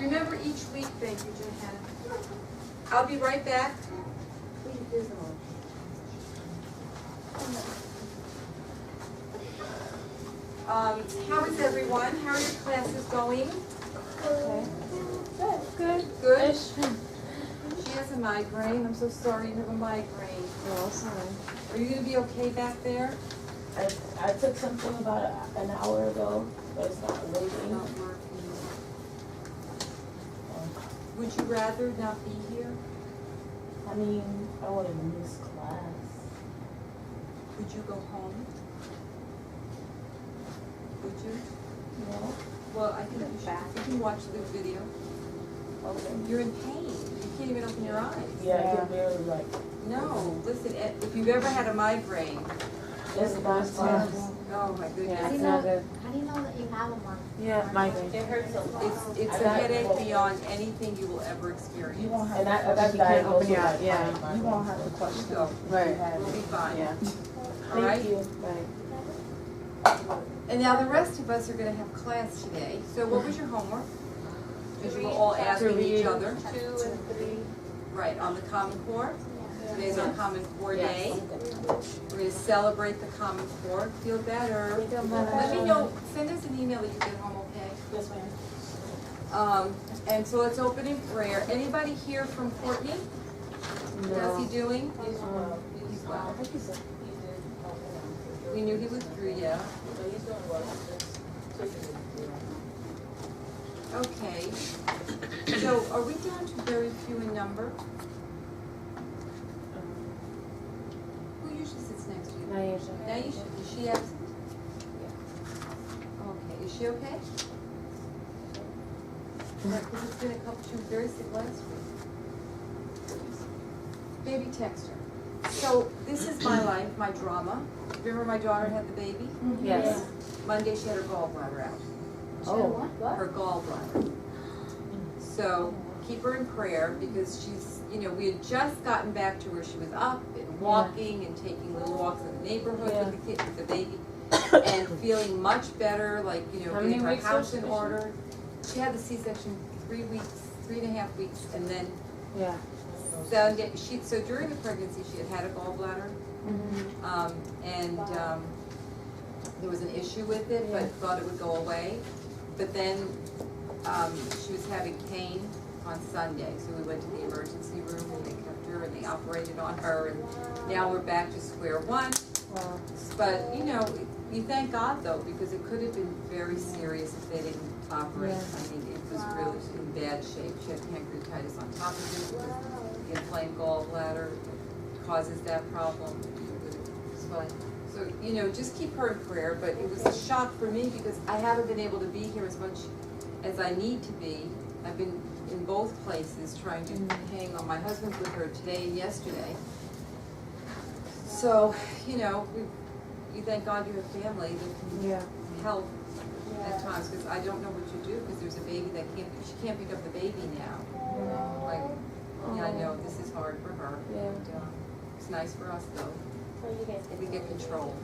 Remember each week, thank you, Johanna. I'll be right back. How is everyone? How are your classes going? Okay. Good. Good? She has a migraine. I'm so sorry you have a migraine. No, it's fine. Are you going to be okay back there? I took something about an hour ago, but it's not working. Not working. Would you rather not be here? I mean, I want to miss class. Would you go home? Would you? No? Well, I think you can watch the video. Okay. You're in pain. You can't even open your eyes. Yeah, I can barely No, listen, if you've ever had a migraine, It's the first time. oh my Yeah, goodness. it's not good. How do you know that you have a migraine? Yeah, migraine. It hurts a lot. It's a headache beyond anything you will ever experience. You won't have. And I got You can't diagnosed open with your eye, yeah. migraine. You won't have a question. So, Right. we'll be fine. Yeah. All right? Thank you. Right. And now the rest of us are gonna have class today. So what was your homework? Because you were all asking each other. 2 and 3. Right, on the Common Core. Today's our Common Core Day. Yes. We're gonna celebrate the Common Core. Feel better. Let me know, send us an email that you get home okay. Yes, ma'am. And so let's open in prayer. Anybody here from Courtney? How's he doing? He's well. I think he's We knew he withdrew, yeah. he's doing well. Okay. So are we down to very few in number? Who usually sits next to you? Naisha. Naisha, is she absent? Okay, is she okay? Because it's been she was very sick last week. Baby text her. So this is my life, my drama. Remember my daughter had the baby? Yes. Monday she had her gallbladder out. Oh. Her gallbladder. So keep her in prayer because she's, we had just gotten back to where she was up and walking and taking little walks in the neighborhood with the kid, with the baby, and feeling much better, like, How many getting her weeks house was in she? order. She had the C-section 3 weeks, 3.5 weeks, and then Yeah. so during the pregnancy she had a gallbladder, and there was an issue with it, but thought it would go away. But then she was having pain on Sunday, so we went to the emergency room and they kept her and they operated on her, and now we're back to square one. Wow. But you thank God though, because it could have been very serious if they didn't operate. Yeah. I mean, it was really in bad shape. She had pancreatitis on top of it. The inflamed gallbladder causes that problem. So, just keep her in prayer, but it was a shock for me because I haven't been able to be here as much as I need to be. I've been in both places trying to hang on. My husband's with her today and yesterday. So, you thank God you have family that can help at times, because I don't know what you do, because there's a baby that she can't pick up the baby now. I know this is hard for her. Yeah. And, it's nice for us though. We get control.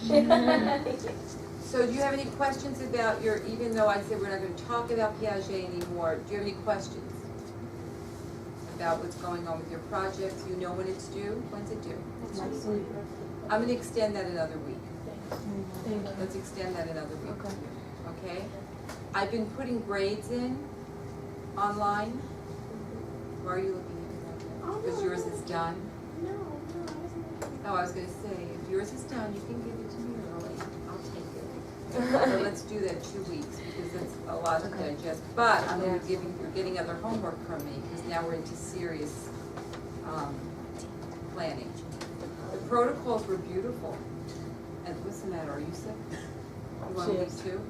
Thank you. So do you have any questions about even though I said we're not going to talk about Piaget anymore, do you have any questions about what's going on with your project? You know when it's due? When's it due? Next week. I'm going to extend that another week. Thank you. Let's extend that another week. Okay. Okay? I've been putting grades in online. Why are you looking at me? Because yours is done. Oh, I was going to say, if yours is done, you can give it to me early. I'll take it. So let's do that 2 weeks because that's a lot to digest. But I'm going to you're getting other homework from me because now we're into serious planning. The protocols were beautiful. And what's the matter? Are you sick? You want to leave too?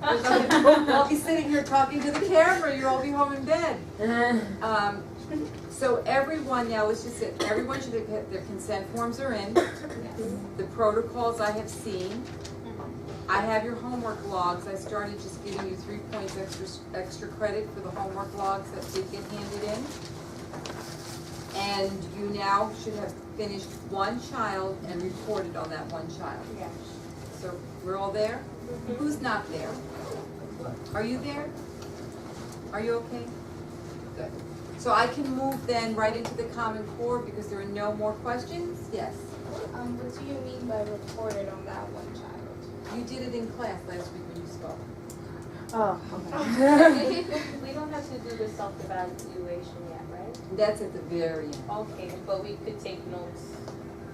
I'll be sitting here talking to the camera. You'll all be home in bed. So everyone now, everyone should have, their consent forms are in. The protocols I have seen. I have your homework logs. I started just giving you 3 points extra credit for the homework logs that did get handed in. And you now should have finished one child and reported on that one child. Yeah. So we're all there? Who's not there? Are you there? Are you okay? Good. So I can move then right into the Common Core because there are no more questions? Yes. What do you mean by reported on that one child? You did it in class last week when you spoke. Oh, okay. We don't have to do the self-evaluation yet, right? That's at the very end. Okay, but we could take notes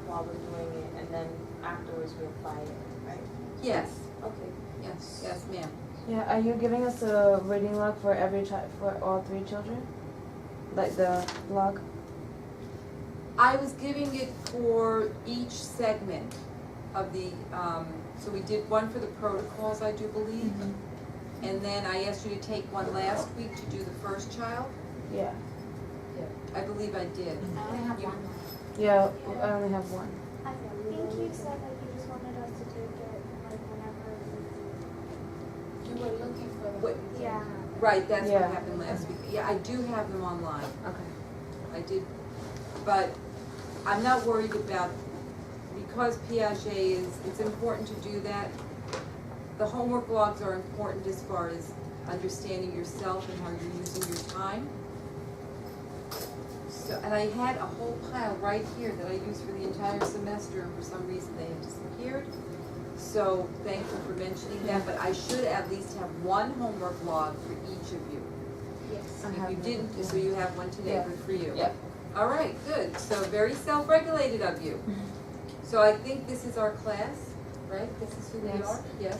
while we're doing it, and then afterwards we apply it, right? Yes, Okay. yes, yes, ma'am. Yeah, are you giving us a reading log for every child, for all 3 children? Like the log? I was giving it for each segment of the, so we did one for the protocols, I do believe. And then I asked you to take one last week to do the first child. Yeah. I believe I did. I only have You- one. Yeah, I only have one. I think you said that you just wanted us to take it like whenever. You were looking for them. What- Yeah. Right, that's what Yeah. happened last week. Yeah, I do have them online. Okay. I did, but I'm not worried about, because Piaget is, it's important to do that. The homework logs are important as far as understanding yourself and how you're using your time. So, and I had a whole pile right here that I used for the entire semester, and for some reason they had disappeared. So thankful for mentioning that, but I should at least have one homework log for each of you. Yes. I If have you one. didn't, so you have one today, Yeah. good for you. Yep. All right, good, so very self-regulated of you. So I think this is our class, right? This is who we Yes. are? Yes.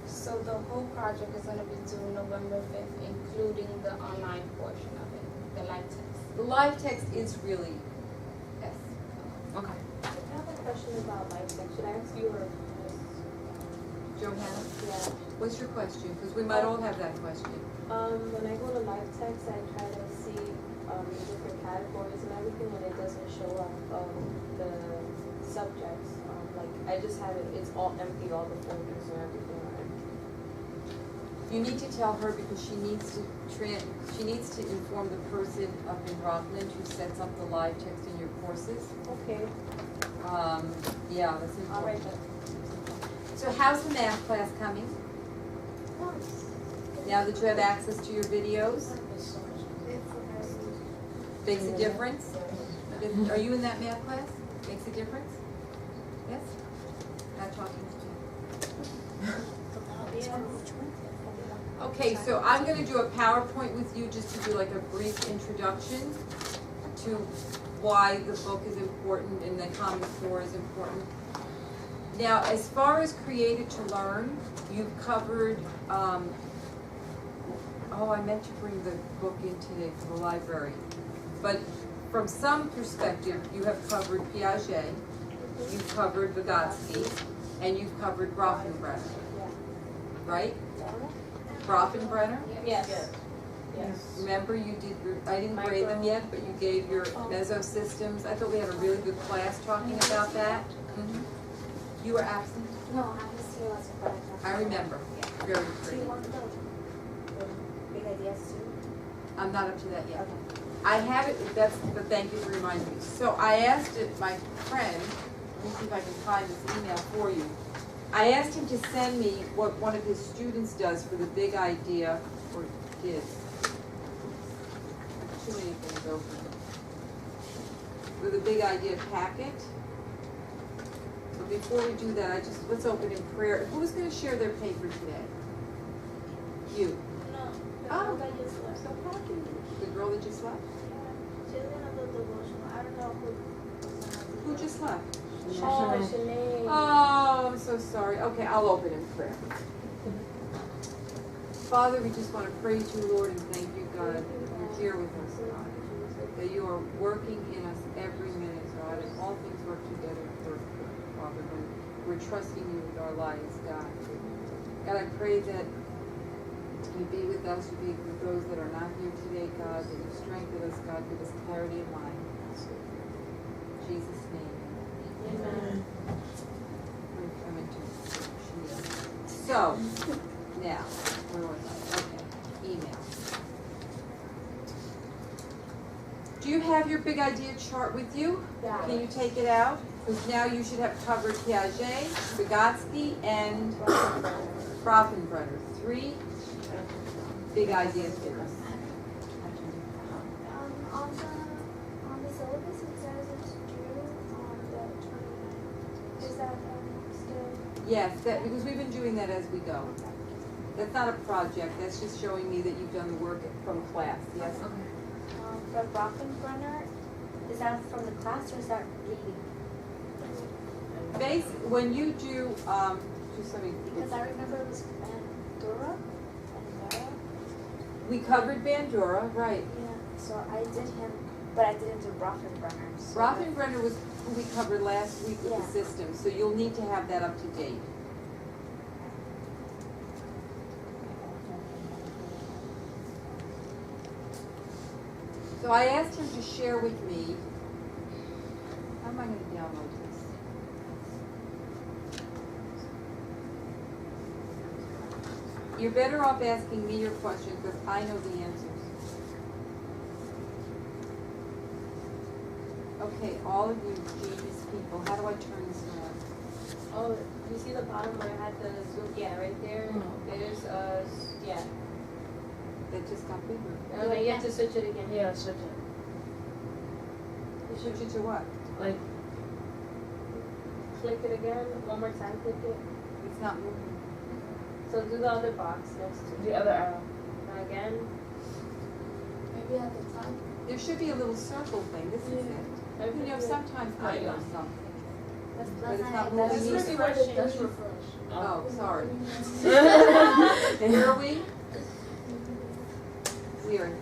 So the whole project is gonna be due November 5th, including the online portion of it, the live text. The live text is really, yes. Okay. I have a question about life text. Should I ask you or Johanna, Yeah. what's your question? Because we might all have that question. When I go to live text, I try to see the different categories and everything, and it doesn't show up the subjects. Like I just have it; it's all empty, all the folders and everything are empty. You need to tell her because she needs to inform the person up in Rockland who sets up the live text in your courses. Okay. Yeah, that's All right important. then. So how's the math class coming? Now that you have access to your videos? Makes a difference? Are you in that math class? Makes a difference? Yes? Not talking to you. Okay, so I'm gonna do a PowerPoint with you just to do like a brief introduction to why the book is important and the Common Core is important. Now, as far as Created to Learn, you've covered, oh, I meant to bring the book in today for the library. But from some perspective, you have covered Piaget, you've covered Vygotsky, and you've covered Grafenbrenner, right? Grafenbrenner? Yes. Yes. Remember you did your, I didn't grade them yet, but you gave your mesosystems. I thought we had a really good class talking about that. You were absent? No, I was here last week. I remember. Very Do you pretty. want the big ideas too? I'm not up to that yet. I have it, but thank you for reminding me. So I asked my friend, let me see if I can find this email for you. I asked him to send me what one of his students does for the big idea, or did. Too many things open. For the big idea packet. But before we do that, let's open in prayer. Who's gonna share their paper today? You. No. Oh. I just left. So probably, The girl that just left? she's gonna do devotional. I don't know Who just left? Oh, Shanae. Oh, I'm so sorry. Okay, I'll open in prayer. Father, we just want to praise you, Lord, and thank you, God, that you're here with us, God. That you are working in us every minute, God, and all things work together for good, Father, when we're trusting you with our lives, God. God, I pray that you be with us, you be with those that are not here today, God, that you strengthen us, God, give us clarity of mind. In Jesus' name. Amen. So, now, where was I? Okay, email. Do you have your big idea chart with you? Yeah. Can you take it out? Because now you should have covered Piaget, Vygotsky, and Grafenbrenner. 3 big ideas for us? On the syllabus, it says it's due on the 29th. Is that still? Yes, that, because we've been doing that as we go. That's not a project, that's just showing me that you've done the work from class, yes? The Rockenbrunner, is that from the class or is that reading? When you do, just let me. Because I remember it was Bandura. We covered Bandura, right. Yeah, so I did him, but I didn't do Rockenbrunner. So Rothenbrenner was who we covered last week with Yeah. the system, so you'll need to have that up to date. So I asked him to share with me, how am I gonna download this? You're better off asking me your questions because I know the answers. Okay, all of you genius people, how do I turn this on? Oh, you see the bottom where I had the zoom? Yeah, right there. There's yeah. That just got bigger. And then you have to switch it again. Yeah, switch it. You switch it to what? Like, Click it again. One more time. Click it. It's not moving. So do the other box next to the it. other arrow. And again. maybe at the top. There should be a little circle thing, this is it. You know, sometimes I know something. That's But it's not that's moving. refreshing. That's refresh. Oh, sorry. Where are we? Weird.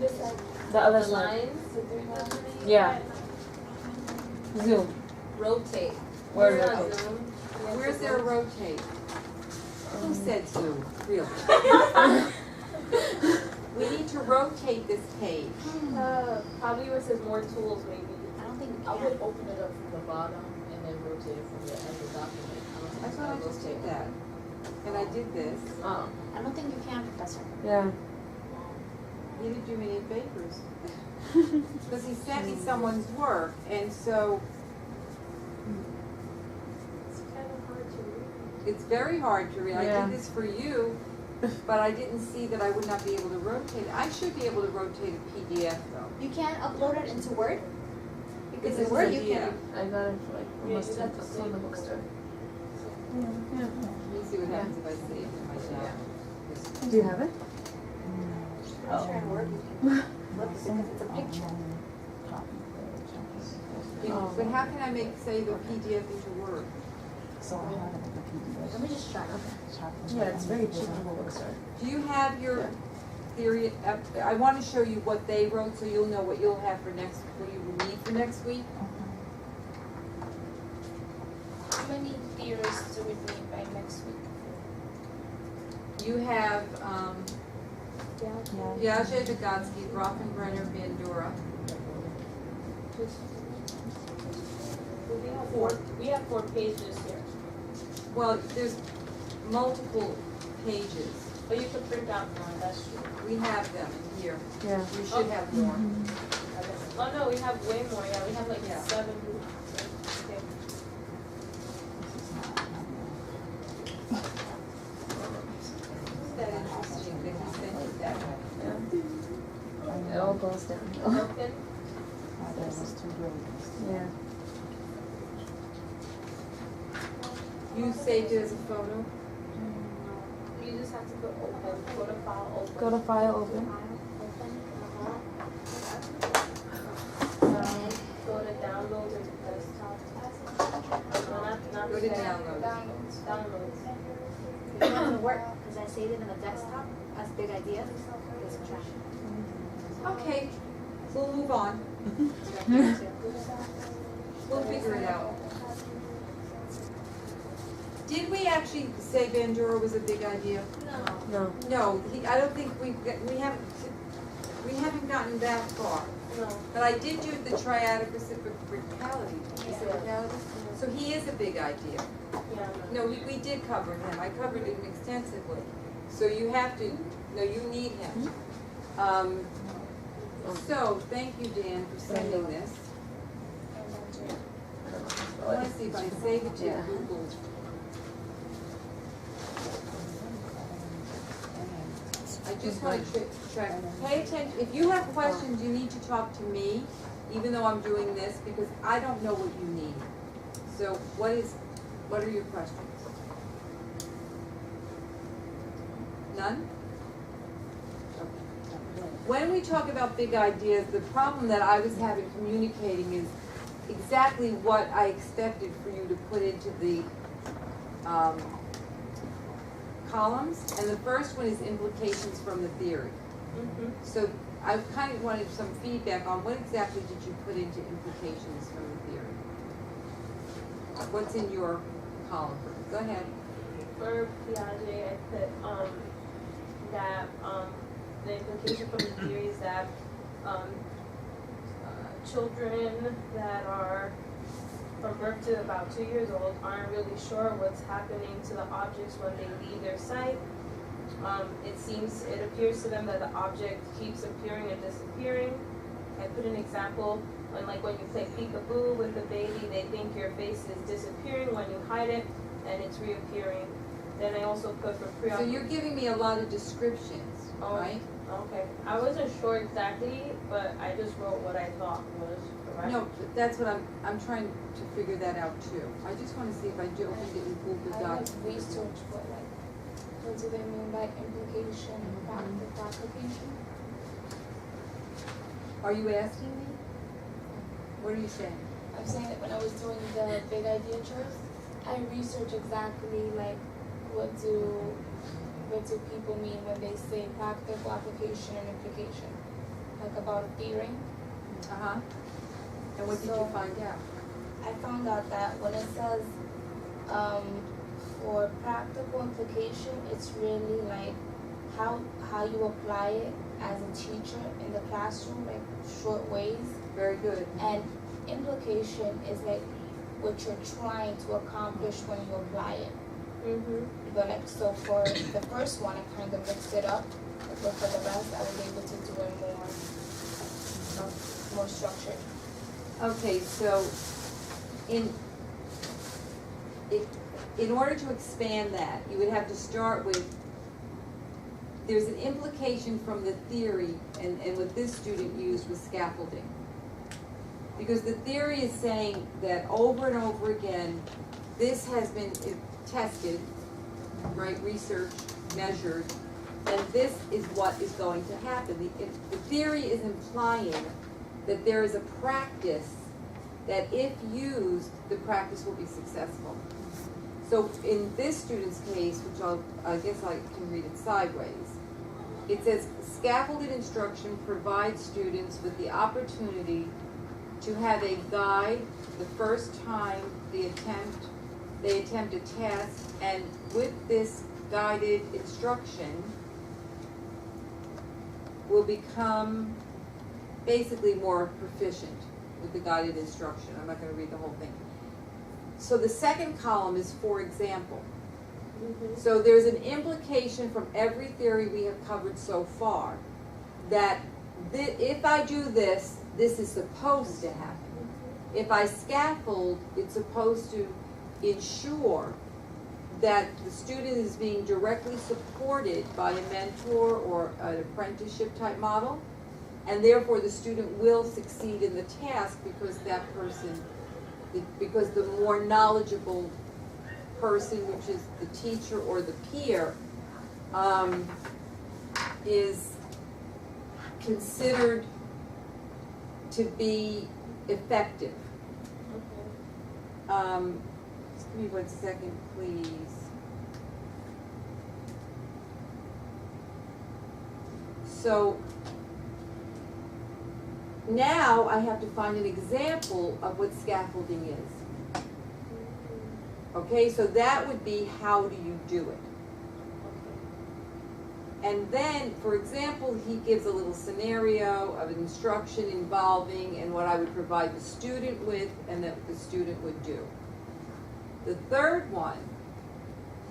This side. The other The side. lines. Yeah. Zoom. Rotate. Where We're is on it? Zoom. Where's there a rotate? Who said Zoom? Really? We need to rotate this page. Probably where it says more tools, maybe. I don't think we I can. would open it up from the bottom and then rotate it from the end of the document. I thought I just did that. And I did this. Oh. I don't think you can, Professor. Yeah. He didn't do me any favors. Because he sent me someone's work, and so It's kind of hard to read. it's very hard to read. I Yeah. did this for you, but I didn't see that I would not be able to rotate it. I should be able to rotate a PDF though. You can't upload it into Word? Because This in is Word a you PDF. can. I got it for like Yeah, almost you got the from the bookstore. Let me see what happens if I save it myself. Do you have it? I'm sure in Word you can flip it because it's a picture. But how can I save a PDF into Word? Let me just try. Yeah, it's very cheap in the bookstore. Do you have your theory? I want to show you what they wrote, so you'll know what you'll have for next. What you will need for next week. How many theorists do we need by next week? You have Piaget, Vygotsky, Rothenbrenner, Bandura. We have four pages here. Well, there's multiple pages. But you could print out more, that's true. We have them in here. Yeah. You should have more. Oh no, we have way more, yeah, we have like Yeah. 7. Okay. Isn't that interesting that he sent it that way? It all goes downhill. Open. Yeah. You saved it as a photo? You just have to go open, go to file, open. Go to file, open. Go to download or desktop. No, not Go to download. Downloads. It doesn't work because I saved it in the desktop as big idea. It's trash. Okay, we'll move on. We'll figure it out. Did we actually say Bandura was a big idea? No. No, I don't think we haven't gotten that far. No. But I did do the triadic reciprocality. Reciprocality. So he is a big idea. Yeah. No, we did cover him. I covered him extensively. So you have to, no, you need him. So, thank you, Dan, for sending this. I want to see if I save it to Yeah. Google. I just wanna check, pay attention, if you have questions, you need to talk to me, even though I'm doing this, because I don't know what you need. So what are your questions? None? Okay. When we talk about big ideas, the problem that I was having communicating is exactly what I expected for you to put into the columns, and the first one is implications from the theory. So I kind of wanted some feedback on what exactly did you put into implications from the theory? What's in your column? Go ahead. For Piaget, I put that the implication from the theory is that children that are from birth to about 2 years old aren't really sure what's happening to the objects when they leave their sight. It appears to them that the object keeps appearing and disappearing. I put an example when you play peekaboo with the baby, they think your face is disappearing when you hide it and it's reappearing. Then I also put for So you're giving me a lot of descriptions, right? Okay. I wasn't sure exactly, but I just wrote what I thought was correct. No, that's what I'm trying to figure that out too. I just want to see if I opened it in Google I Docs. have research, but what do they mean by implication and practical application? Are you asking me? What are you saying? I'm saying that when I was doing the big idea choice, I researched exactly what do people mean when they say practical application and implication, about theory. And what did you find out? I found out that when it says for practical implication, it's really how you apply it as a teacher in the classroom, short ways. Very good. And implication is what you're trying to accomplish when you apply it. But so for the first one, I kind of mixed it up. But for the rest, I was able to do it more structured. Okay, so in order to expand that, you would have to start with, there's an implication from the theory, and what this student used was scaffolding. Because the theory is saying that over and over again, this has been tested, right, researched, measured, and this is what is going to happen. The theory is implying that there is a practice that if used, the practice will be successful. So in this student's case, which I guess I can read it sideways, it says scaffolded instruction provides students with the opportunity to have a guide the first time they attempt a task, and with this guided instruction will become basically more proficient with the guided instruction. I'm not going to read the whole thing. So the second column is for example. So there's an implication from every theory we have covered so far that if I do this, this is supposed to happen. If I scaffold, it's supposed to ensure that the student is being directly supported by a mentor or an apprenticeship type model, and therefore the student will succeed in the task because because the more knowledgeable person, which is the teacher or the peer, is considered to be effective. Just give me 1 second, please. So now I have to find an example of what scaffolding is. Okay, so that would be how do you do it? And then, for example, he gives a little scenario of an instruction involving and what I would provide the student with and that the student would do. The third one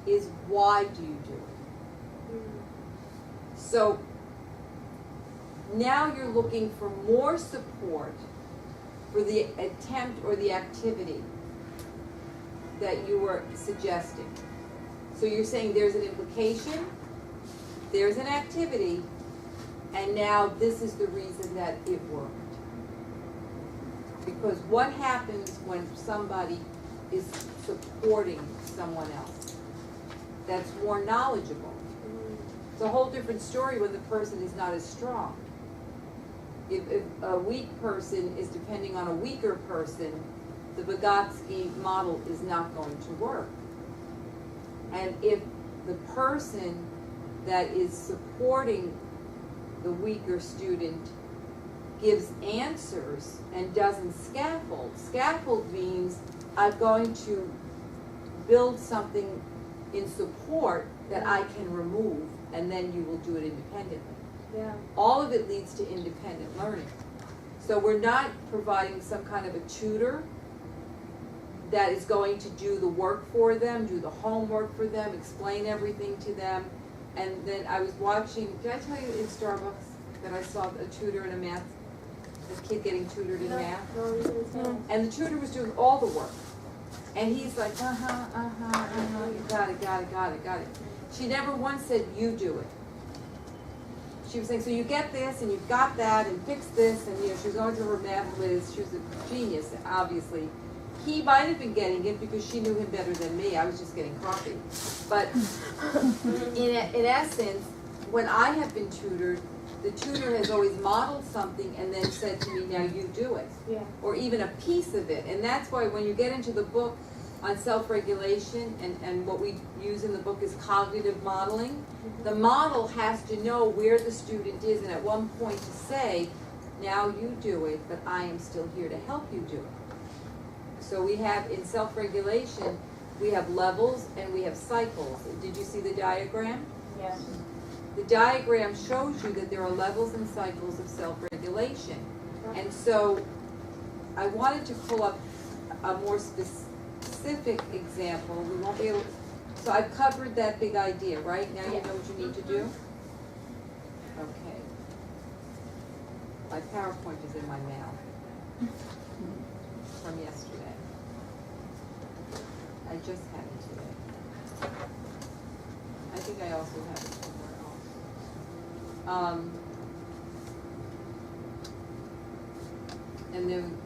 is why do you do it? So now you're looking for more support for the attempt or the activity that you were suggesting. So you're saying there's an implication, there's an activity, and now this is the reason that it worked. Because what happens when somebody is supporting someone else that's more knowledgeable? It's a whole different story when the person is not as strong. If a weak person is depending on a weaker person, the Vygotsky model is not going to work. And if the person that is supporting the weaker student gives answers and doesn't scaffold. Scaffold means I'm going to build something in support that I can remove, and then you will do it independently. Yeah. All of it leads to independent learning. So we're not providing some kind of a tutor that is going to do the work for them, do the homework for them, explain everything to them. And then I was watching, did I tell you in Starbucks that I saw a tutor in a math, a kid getting tutored in math? No, you didn't tell. And the tutor was doing all the work. And he's like, you got it. She never once said, you do it. She was saying, so you get this, and you've got that, and fix this, and she was going through her math whiz. She was a genius, obviously. He might have been getting it because she knew him better than me. I was just getting coffee. But in essence, when I have been tutored, the tutor has always modeled something and then said to me, now you do it. Yeah. Or even a piece of it. And that's why when you get into the book on self-regulation, and what we use in the book is cognitive modeling, the model has to know where the student is, and at one point to say, now you do it, but I am still here to help you do it. So we have, in self-regulation, we have levels and we have cycles. Did you see the diagram? Yeah. The diagram shows you that there are levels and cycles of self-regulation. And so I wanted to pull up a more specific example. We won't be able, so I've covered that big idea, right? Now you know what you need to do? Okay. My PowerPoint is in my mail from yesterday. I just had it today. I think I also have it somewhere else. And then,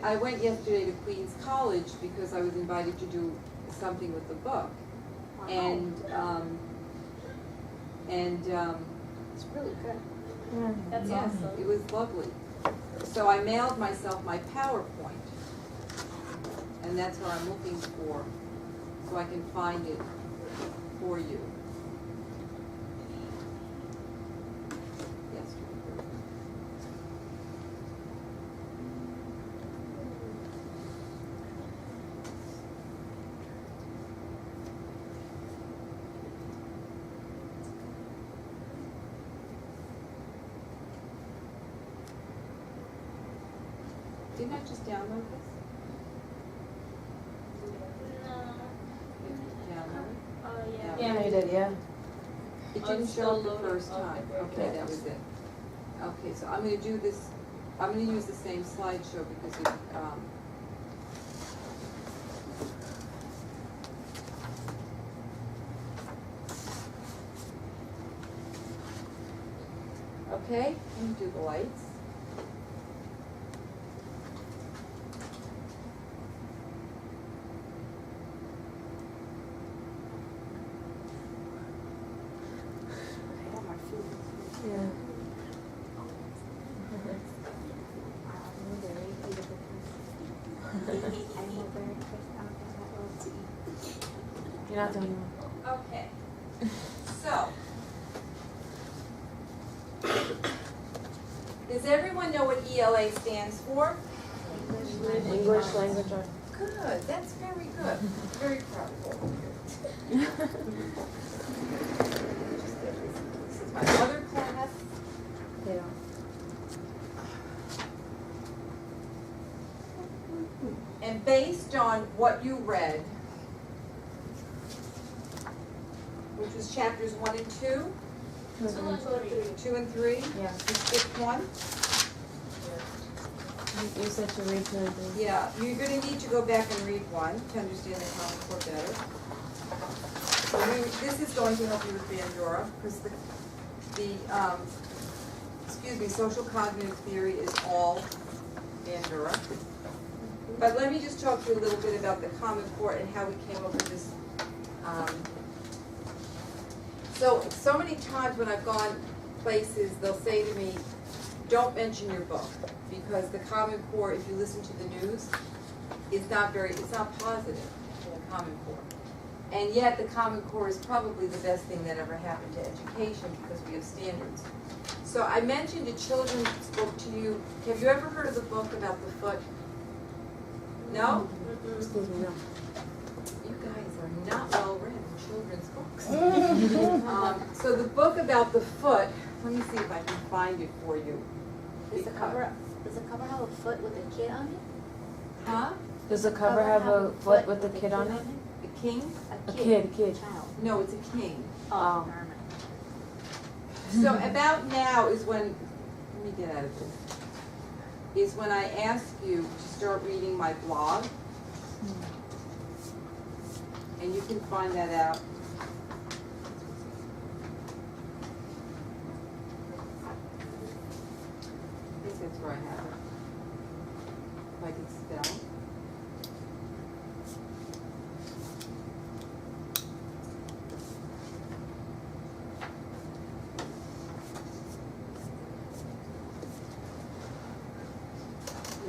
I went yesterday to Queens College because I was invited to do something with the book. Wow. And It's really good. Yeah. That's yes, awesome. it was lovely. So I mailed myself my PowerPoint, and that's what I'm looking for, so I can find it for you. Yesterday. Didn't I just download this? Download it? Yeah. Yeah, you did, yeah. It Oh, didn't it's show up still the first loading. time. Okay, Okay, that was it. Okay, so I'm gonna do this, I'm gonna use the same slideshow because it, okay, let me do the lights. Oh, my food. Yeah. You're not the only one. Okay, so. Does everyone know what ELA stands for? English language arts. Good, that's very good. Very proud of all of you. This is my other class. They don't. And based on what you read, which was chapters 1 and 2, 2 and 3, Yeah. you skipped 1. You said to read two and three. Yeah, you're gonna need to go back and read one to understand the Common Core better. So this is going to help you with Bandura, because social cognitive theory is all Bandura. But let me just talk to you a little bit about the Common Core and how we came up with this. So many times when I've gone places, they'll say to me, don't mention your book, because the Common Core, if you listen to the news, it's not positive, the Common Core. And yet the Common Core is probably the best thing that ever happened to education, because we have standards. So I mentioned a children's book to you. Have you ever heard of the book about the foot? No? Excuse me, no. You guys are not well read in children's books. So the book about the foot, let me see if I can find it for you. Does the cover have a foot with a kid on it? Huh? Does the cover have a foot with a kid on it? A king? A kid. Child. No, it's a king. Oh. Never mind. So about now is when, let me get out of this, is when I ask you to start reading my blog. And you can find that out. I think that's where I have it. If I can spell.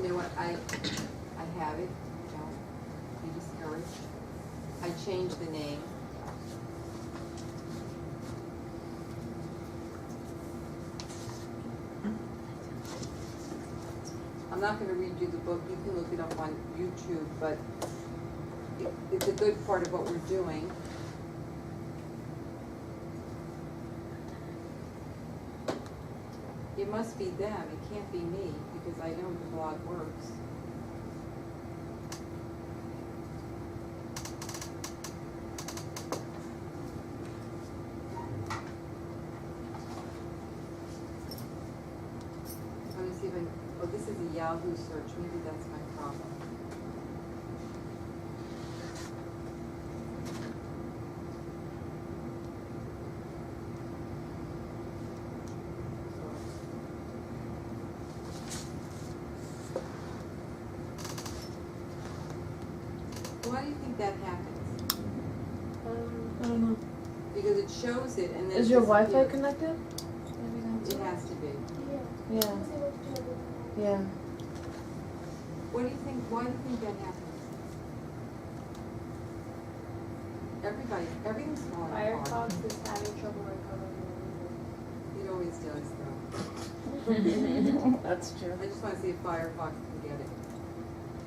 You know what, I have it, don't be discouraged. I changed the name. I'm not gonna read you the book, you can look it up on YouTube, but it's a good part of what we're doing. It must be them, it can't be me, because I know the blog works. Let me see if oh, this is a Yahoo search, maybe that's my problem. Why do you think that happens? I don't know. Because it shows it and then. Is it your Wi-Fi disappears. connected? It has to be. Yeah. Yeah. What do you think, why do you think that happens? Everything's falling apart. Firefox is having trouble recovering. It always does though. That's true. I just wanna see if Firefox can get it.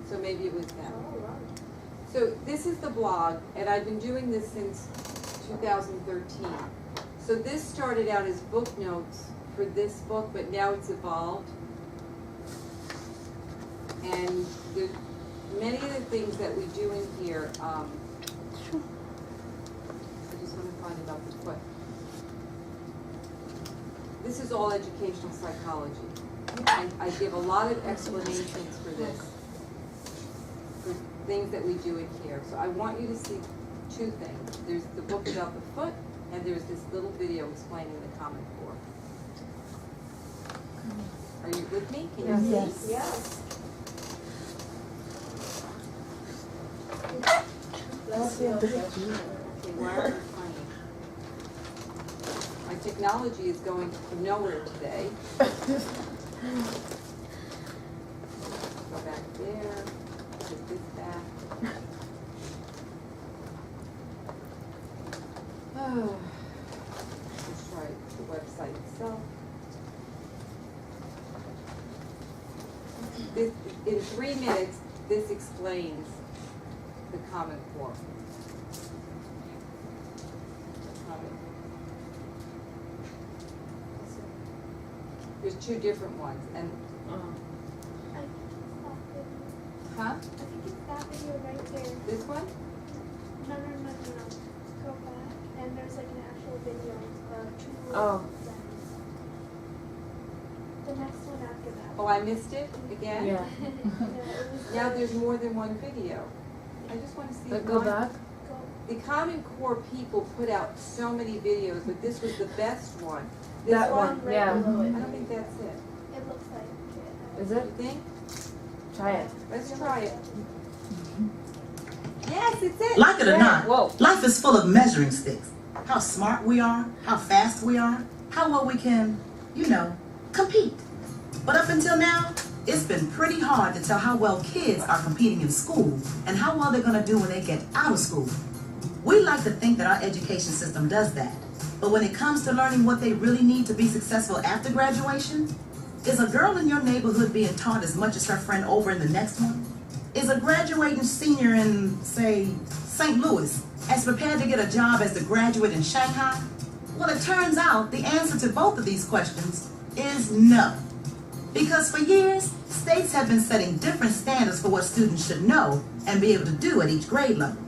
So maybe it was them. Oh, wow. So this is the blog, and I've been doing this since 2013. So this started out as book notes for this book, but now it's evolved. And many of the things that we do in here, I just want to find about the foot. This is all educational psychology. I give a lot of explanations for this, for things that we do in here. So I want you to see two things. There's the book about the foot, and there's this little video explaining the Common Core. Are you with me? Can you see? Yes. Yes. Let's see. Okay, why are you funny? My technology is going nowhere today. Go back there, put this back. Let's try the website itself. This, in 3 minutes, this explains the Common Core. There's two different ones, and, huh? I think it's that video right there. This one? No. Go back, and there's like an actual video of two Oh. things. The next one after that. Oh, Oh, I missed it again? Yeah. Now there's more than one video. I just want to see. But go one. back. The Common Core people put out so many videos, but this was the best one. This That one, one, yeah. I don't think that's it. It looks like it. Is You it? think? Try it. Let's try it. Yes, it's it. Like it or Yeah. not, Whoa. life is full of measuring sticks. How smart we are, how fast we are, how well we can, compete. But up until now, it's been pretty hard to tell how well kids are competing in school and how well they're going to do when they get out of school. We like to think that our education system does that. But when it comes to learning what they really need to be successful after graduation, is a girl in your neighborhood being taught as much as her friend over in the next one? Is a graduating senior in, say, St. Louis as prepared to get a job as the graduate in Shanghai? Well, it turns out the answer to both of these questions is no. Because for years, states have been setting different standards for what students should know and be able to do at each grade level.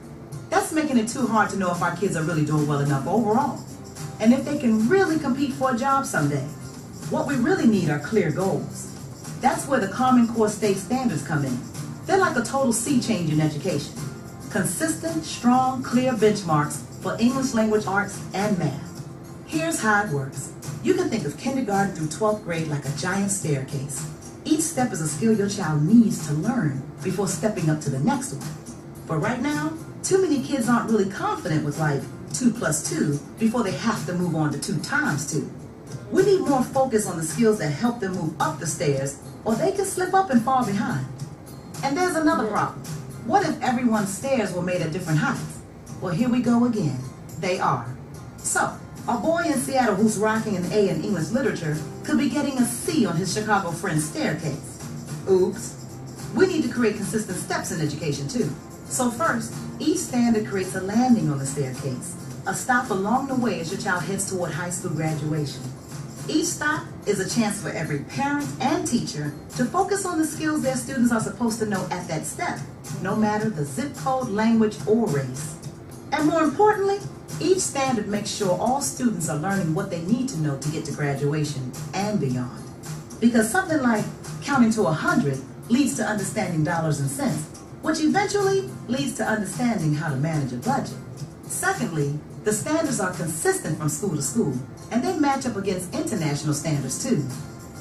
That's making it too hard to know if our kids are really doing well enough overall, and if they can really compete for a job someday. What we really need are clear goals. That's where the Common Core state standards come in. They're like a total sea change in education. Consistent, strong, clear benchmarks for English language arts and math. Here's how it works. You can think of kindergarten through 12th grade like a giant staircase. Each step is a skill your child needs to learn before stepping up to the next one. But right now, too many kids aren't really confident with like 2 + 2 before they have to move on to 2 × 2. We need more focus on the skills that help them move up the stairs, or they can slip up and fall behind. And there's another problem. What if everyone's stairs were made at different heights? Well, here we go again. They are. So, a boy in Seattle who's rocking an A in English literature could be getting a C on his Chicago friend's staircase. Oops. We need to create consistent steps in education too. So first, each standard creates a landing on the staircase, a stop along the way as your child heads toward high school graduation. Each stop is a chance for every parent and teacher to focus on the skills their students are supposed to know at that step, no matter the zip code, language, or race. And more importantly, each standard makes sure all students are learning what they need to know to get to graduation and beyond. Because something like counting to 100 leads to understanding dollars and cents, which eventually leads to understanding how to manage a budget. Secondly, the standards are consistent from school to school, and they match up against international standards too.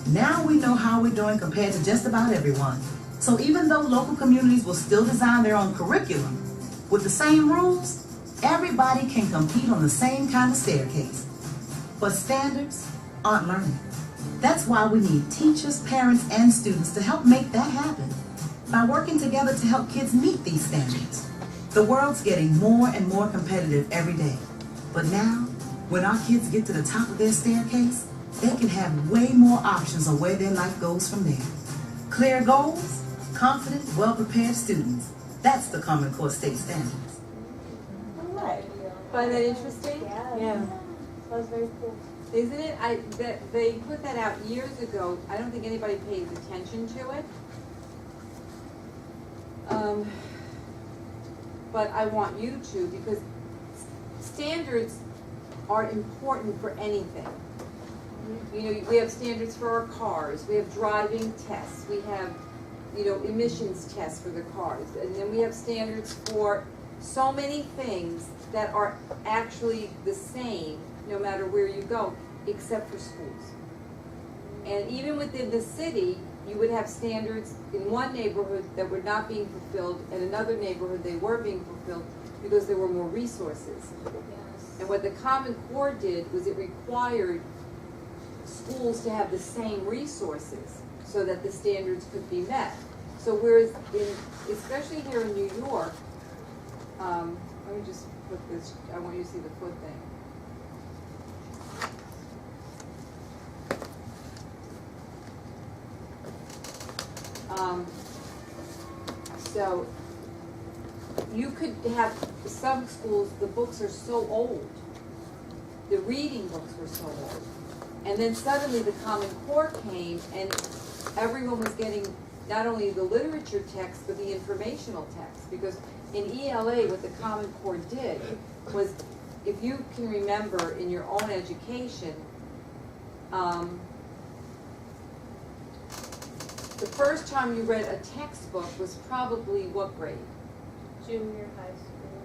Now we know how we're doing compared to just about everyone. So even though local communities will still design their own curriculum, with the same rules, everybody can compete on the same kind of staircase. But standards aren't learning. That's why we need teachers, parents, and students to help make that happen. By working together to help kids meet these standards. The world's getting more and more competitive every day. But now, when our kids get to the top of their staircase, they can have way more options on where their life goes from there. Clear goals, confident, well-prepared students. That's the Common Core state standards. All right. Find that interesting? Yeah. That was very cool. Isn't it? They put that out years ago. I don't think anybody pays attention to it. But I want you to, because standards are important for anything. You know, we have standards for our cars, we have driving tests, we have, emissions tests for the cars, and then we have standards for so many things that are actually the same no matter where you go, except for schools. And even within the city, you would have standards in one neighborhood that were not being fulfilled, and another neighborhood they were being fulfilled because there were more resources. Yes. And what the Common Core did was it required schools to have the same resources so that the standards could be met. So whereas especially here in New York, let me just put this, I want you to see the foot thing. So you could have some schools, the books are so old, the reading books were so old, and then suddenly the Common Core came and everyone was getting not only the literature text but the informational text, because in ELA what the Common Core did was, if you can remember in your own education, the first time you read a textbook was probably what grade? Junior high school.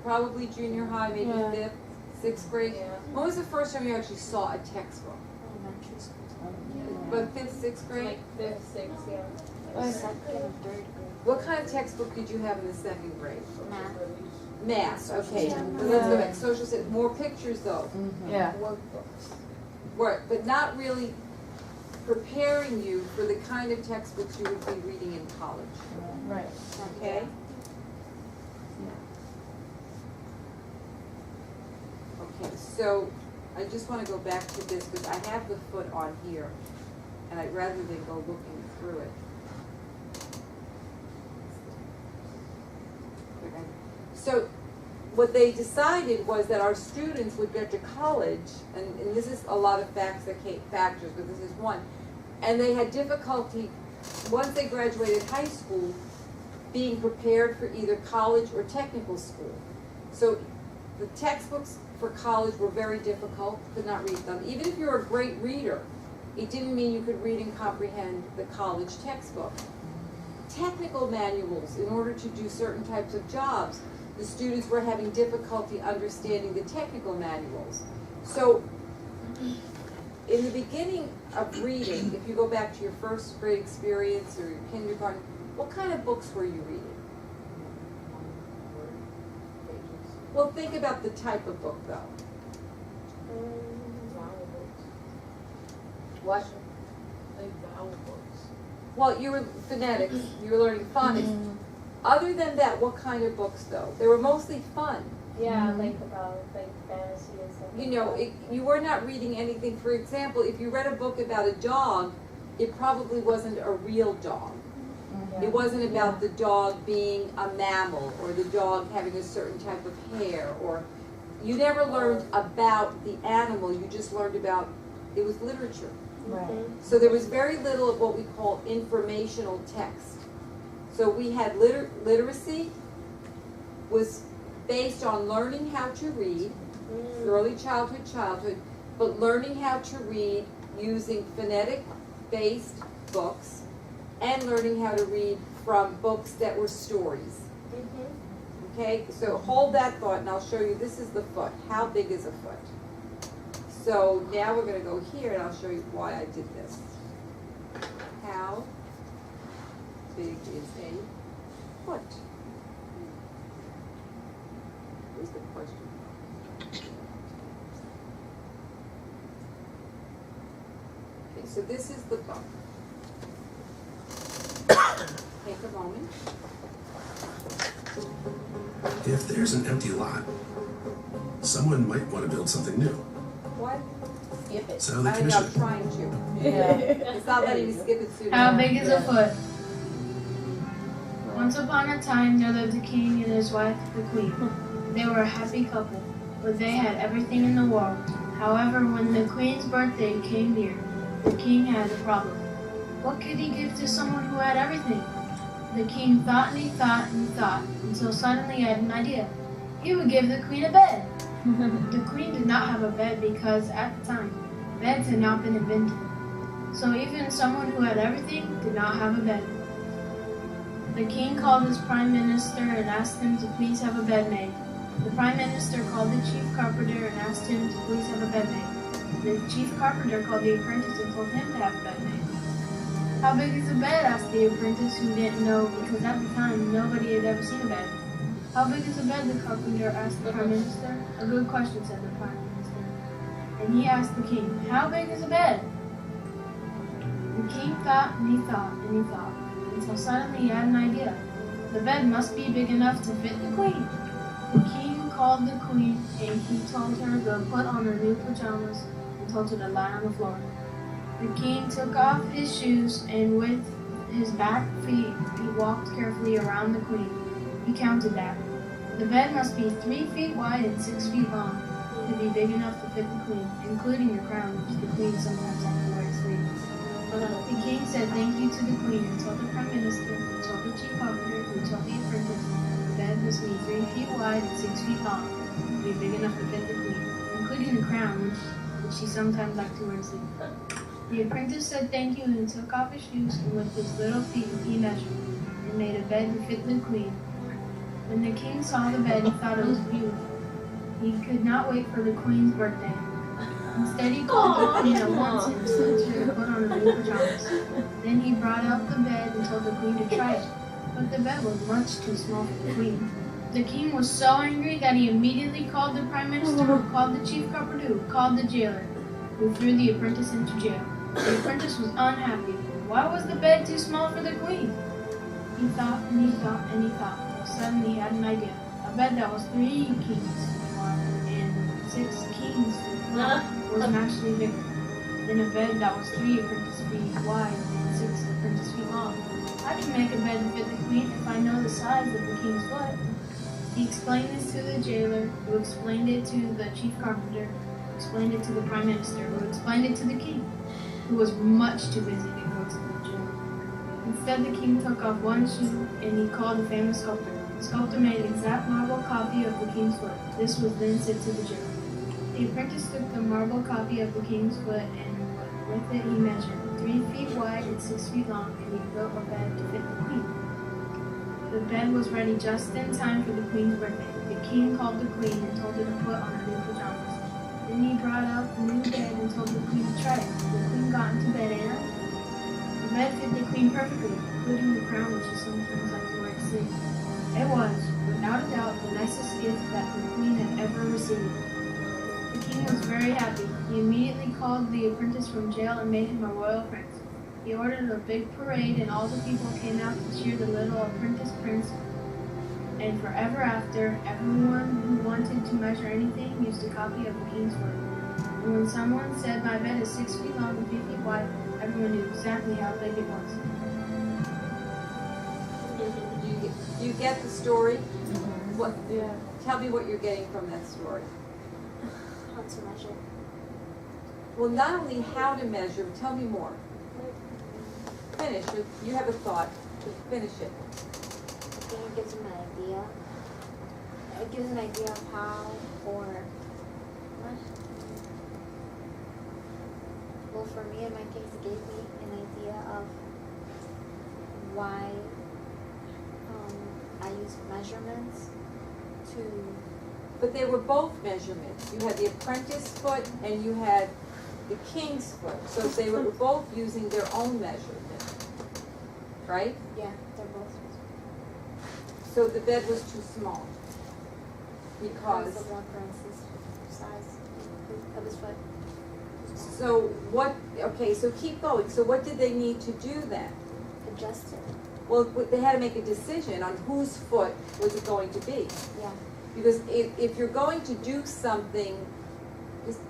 Probably junior high, maybe Yeah. 5th, 6th grade? Yeah. When was the first time you actually saw a textbook? Elementary school. About 5th, 6th grade? Like 5th, 6th, yeah. Second and third grade. What kind of textbook did you have in the 2nd grade? Math. Math, okay. Yeah. But let's go back. Social studies, more pictures though. Yeah. Workbooks. Right, but not really preparing you for the kind of textbooks you would be reading in college. Right. Okay? Okay, so I just want to go back to this because I have the foot on here and I'd rather than go looking through it. Okay. So what they decided was that our students would get to college, and this is a lot of factors, but this is one, and they had difficulty, once they graduated high school, being prepared for either college or technical school. So the textbooks for college were very difficult, could not read them. Even if you're a great reader, it didn't mean you could read and comprehend the college textbook. Technical manuals, in order to do certain types of jobs, the students were having difficulty understanding the technical manuals. So in the beginning of reading, if you go back to your 1st grade experience or your kindergarten, what kind of books were you reading? Well, think about the type of book though. Vowel books. What? Like vowel books. Well, you were phonetics, you were learning phonics. Other than that, what kind of books though? They were mostly fun. Yeah, like about like fantasy and stuff. You know, you were not reading anything. For example, if you read a book about a dog, it probably wasn't a real dog. Yeah. It wasn't about the dog being a mammal or the dog having a certain type of hair, or you never learned about the animal, you just learned about, it was literature. Right. So there was very little of what we call informational text. So we had literacy was based on learning how to read, early childhood, but learning how to read using phonetic-based books and learning how to read from books that were stories. Okay, so hold that thought and I'll show you, this is the foot. How big is a foot? So now we're going to go here and I'll show you why I did this. How big is a foot? Here's the question. Okay, so this is the book. Take a moment. If there's an empty lot, someone might want to build something new. What? Skip it. So they I'm commission not it. trying to. Yeah. It's not letting me skip it soon. How big is a foot? Once upon a time, there lived a king and his wife, the queen. They were a happy couple, but they had everything in the world. However, when the queen's birthday came near, the king had a problem. What could he give to someone who had everything? The king thought and he thought and he thought, until suddenly he had an idea. He would give the queen a bed. The queen did not have a bed because, at the time, beds had not been invented. So even someone who had everything did not have a bed. The king called his prime minister and asked him to please have a bed made. The prime minister called the chief carpenter and asked him to please have a bed made. The chief carpenter called the apprentice and told him to have a bed made. How big is a bed? Asked the apprentice, who didn't know because at the time nobody had ever seen a bed. How big is a bed? The carpenter asked the prime minister. A good question, said the prime minister. And he asked the king, how big is a bed? The king thought and he thought and he thought, until suddenly he had an idea. The bed must be big enough to fit the queen. The king called the queen and he told her to put on her new pajamas and told her to lie on the floor. The king took off his shoes and with his back feet he walked carefully around the queen. He counted that. The bed must be 3 feet wide and 6 feet long to be big enough to fit the queen, including her crown, which the queen sometimes had to wear to sleep. The king said thank you to the queen and told the prime minister, who told the chief carpenter, who told the apprentice, the bed must be 3 feet wide and 6 feet long to be big enough to fit the queen, including the crown, which she sometimes liked to wear to sleep. The apprentice said thank you and took off his shoes, and with his little feet he measured and made a bed to fit the queen. When the king saw the bed, he thought it was beautiful. He could not wait for the queen's birthday. Instead, he called the queen at once and sent her to put on her new pajamas. Then he brought out the bed and told the queen to try it, but the bed was much too small for the queen. The king was so angry that he immediately called the prime minister, who called the chief carpenter, who called the jailer, who threw the apprentice into jail. The apprentice was unhappy. Why was the bed too small for the queen? He thought and he thought and he thought. Suddenly he had an idea. A bed that was 3 kings wide and 6 kings long was naturally bigger than a bed that was 3 apprentice feet wide and 6 apprentice feet long. I can make a bed to fit the queen if I know the size of the king's foot. He explained this to the jailer, who explained it to the chief carpenter, who explained it to the prime minister, who explained it to the king, who was much too busy to go to the jail. Instead, the king took off one shoe and he called a famous sculptor. The sculptor made an exact marble copy of the king's foot. This was then sent to the jailer. The apprentice took the marble copy of the king's foot and with it he measured 3 feet wide and 6 feet long, and he built a bed to fit the queen. The bed was ready just in time for the queen's birthday. The king called the queen and told her to put on her new pajamas. Then he brought out the new bed and told the queen to try it. The queen got into bed and the bed fit the queen perfectly, including the crown which she sometimes liked to wear to sleep. It was, without a doubt, the nicest gift that the queen had ever received. The king was very happy. He immediately called the apprentice from jail and made him a royal prince. He ordered a big parade and all the people came out to cheer the little apprentice prince. And forever after, everyone who wanted to measure anything used a copy of the king's foot. And when someone said my bed is 6 feet long and 3 feet wide, everyone knew exactly how big it was. Do you get the story? What? Yeah. Tell me what you're getting from that story. How to measure. Well, not only how to measure, tell me more. Finish it. You have a thought. Finish it. I think it gives them an idea. It gives an idea of how or what? Well, for me in my case, it gave me an idea of why I use measurements to. But they were both measurements. You had the apprentice foot and you had the king's foot. So they were both using their own measurement. Right? Yeah, they're both. So the bed was too small. Because. of one prince's size of his foot. So what, okay, so keep going. So what did they need to do then? Adjust it. Well, they had to make a decision on whose foot was it going to be. Yeah. Because if you're going to do something, just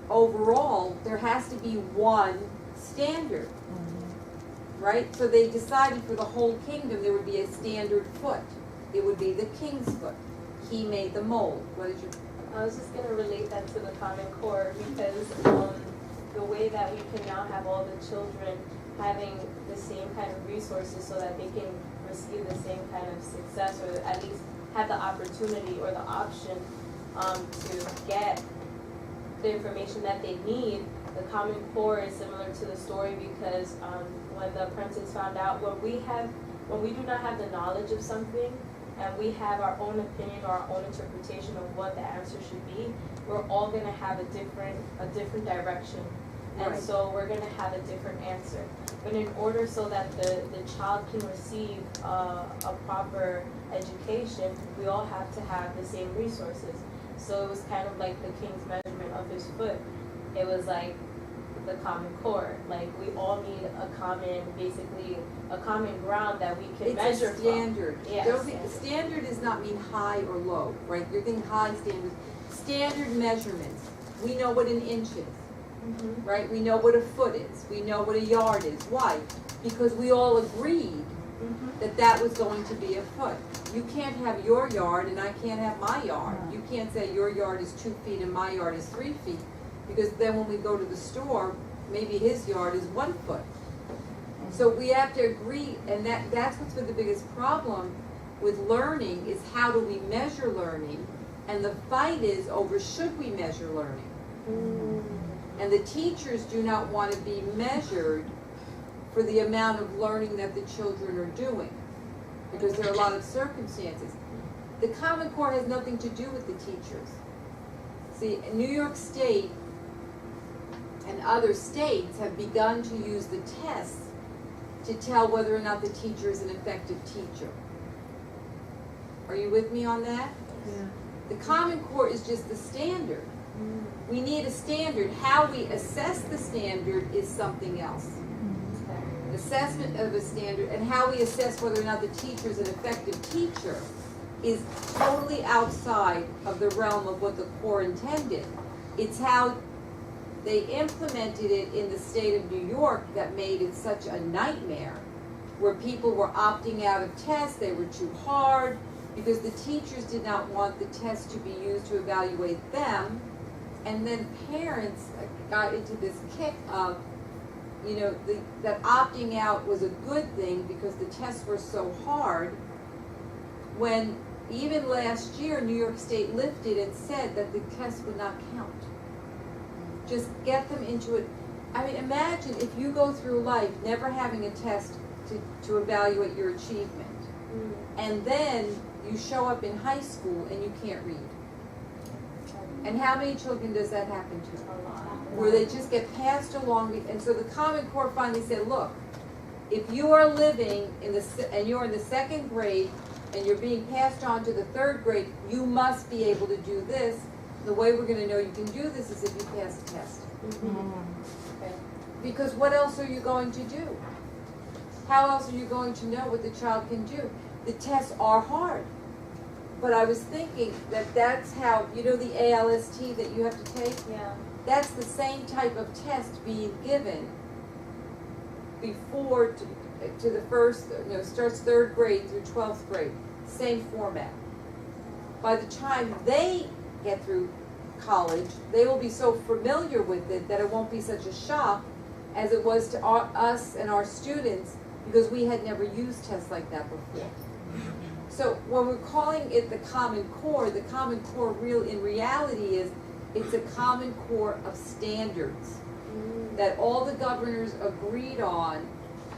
overall, there has to be one standard. Right? So they decided for the whole kingdom there would be a standard foot. It would be the king's foot. He made the mold. What did you? I was just going to relate that to the Common Core because the way that we can now have all the children having the same kind of resources so that they can receive the same kind of success or at least have the opportunity or the option to get the information that they need. The Common Core is similar to the story because when the apprentice found out, when we do not have the knowledge of something and we have our own opinion or our own interpretation of what the answer should be, we're all going to have a different direction. And Right. so we're going to have a different answer. But in order so that the child can receive a proper education, we all have to have the same resources. So it was kind of like the king's measurement of his foot. It was like the Common Core. Like we all need basically a common ground that we can measure It's a standard. from. Yes. Don't think, standard does not mean high or low, right? You're thinking high standard. Standard measurements. We know what an inch is, Mm-hmm. right? We know what a foot is. We know what a yard is. Why? Because we all agreed Mm-hmm. that was going to be a foot. You can't have your yard and I can't have my yard. You can't say your yard is 2 feet and my yard is 3 feet. Because then when we go to the store, maybe his yard is 1 foot. So we have to agree, and that's what's been the biggest problem with learning is how do we measure learning, and the fight is over should we measure learning. And the teachers do not want to be measured for the amount of learning that the children are doing, because there are a lot of circumstances. The Common Core has nothing to do with the teachers. See, New York State and other states have begun to use the tests to tell whether or not the teacher is an effective teacher. Are you with me on that? Yeah. The Common Core is just the standard. We need a standard. How we assess the standard is something else. Assessment of a standard and how we assess whether or not the teacher is an effective teacher is totally outside of the realm of what the Core intended. It's how they implemented it in the state of New York that made it such a nightmare, where people were opting out of tests, they were too hard, because the teachers did not want the tests to be used to evaluate them. And then parents got into this kick of, that opting out was a good thing because the tests were so hard, when even last year New York State lifted and said that the tests would not count. Just get them into it. I mean, imagine if you go through life never having a test to evaluate your achievement, and then you show up in high school and you can't read. And how many children does that happen to? Where they just get passed along, and so the Common Core finally said, look, if you are living and you're in the second grade and you're being passed on to the third grade, you must be able to do this. The way we're going to know you can do this is if you pass a test. Okay. Because what else are you going to do? How else are you going to know what the child can do? The tests are hard. But I was thinking that that's how, the ALST that you have to take? Yeah. That's the same type of test being given before to the first, starts third grade through 12th grade. Same format. By the time they get through college, they will be so familiar with it that it won't be such a shock as it was to us and our students, because we had never used tests like that before. So when we're calling it the Common Core in reality is, it's a Common Core of standards that all the governors agreed on,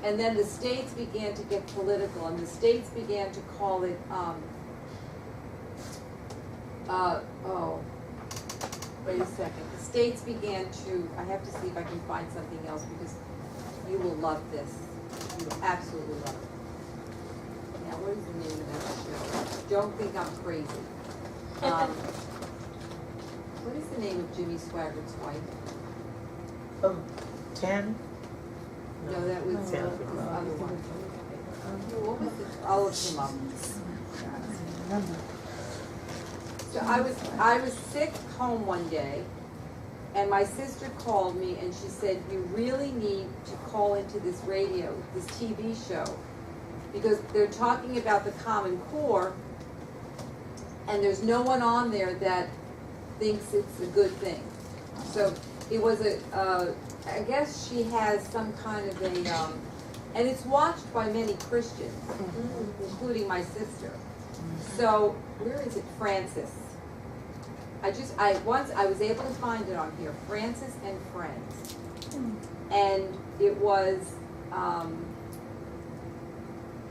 and then the states began to get political, and the states began to call it, wait a second. The states began to, I have to see if I can find something else, because you will love this. You will absolutely love it. Now, what is the name of that show? Don't think I'm crazy. What is the name of Jimmy Swaggart's wife? Oh, Tammy? No, that was, Tammy. what was it? I'll look him up. So I was sick home one day, and my sister called me and she said, you really need to call into this TV show, because they're talking about the Common Core, and there's no one on there that thinks it's a good thing. So it was I guess she has some kind of and it's watched by many Christians, including my sister. So where is it? Francis. I was able to find it on here. Francis and Friends, and it was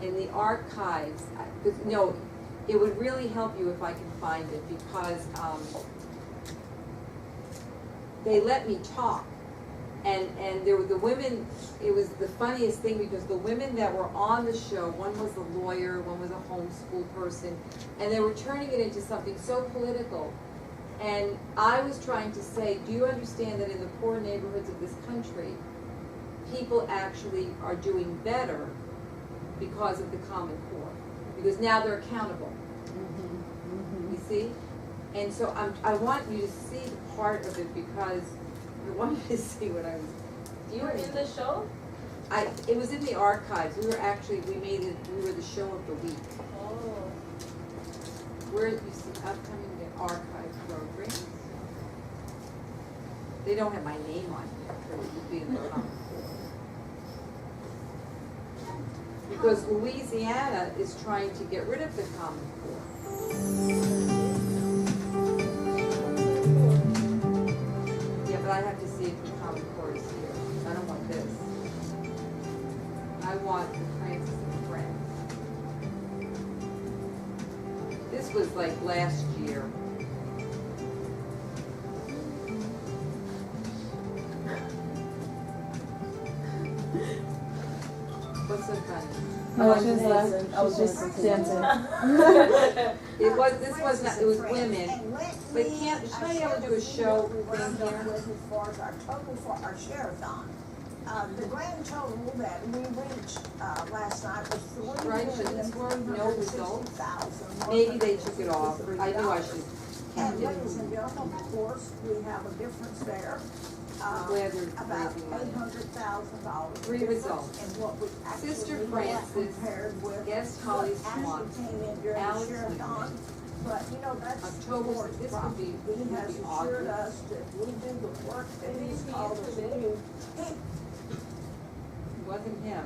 in the archives. It would really help you if I can find it, because they let me talk. And there were the women, it was the funniest thing, because the women that were on the show, one was a lawyer, one was a homeschool person, and they were turning it into something so political. And I was trying to say, do you understand that in the poor neighborhoods of this country, people actually are doing better because of the Common Core? Because now they're accountable. You see? And so I want you to see the part of it, because I want you to see what I was You were in the show? It was in the archives. We were the show of the week. Oh. Where you see upcoming archive programs. They don't have my name on here, but it would be in the Common Core. Because Louisiana is trying to get rid of the Common Core. Yeah, but I have to see if like last year. What's so funny? Oh, she was laughing. I was just dancing. It was, this was not, it was women, but can't, should I be able to do a show thing here? As far as our total for our share-a-thon. The grand total that we reached, last night was Right, but this word, no results. Maybe they took it off. I knew I should. And ladies and gentlemen, of course, we have a difference there. I'm glad they're About raising money. $800,000. Three difference results. in what we actually Sister got Francis, compared with guest what Holly actually Swanson, came in during the Alex share-a-thon. But, you know, that's October, Lord's this would property. be He has assured August. us that we do the work that he's called us to do. It wasn't him.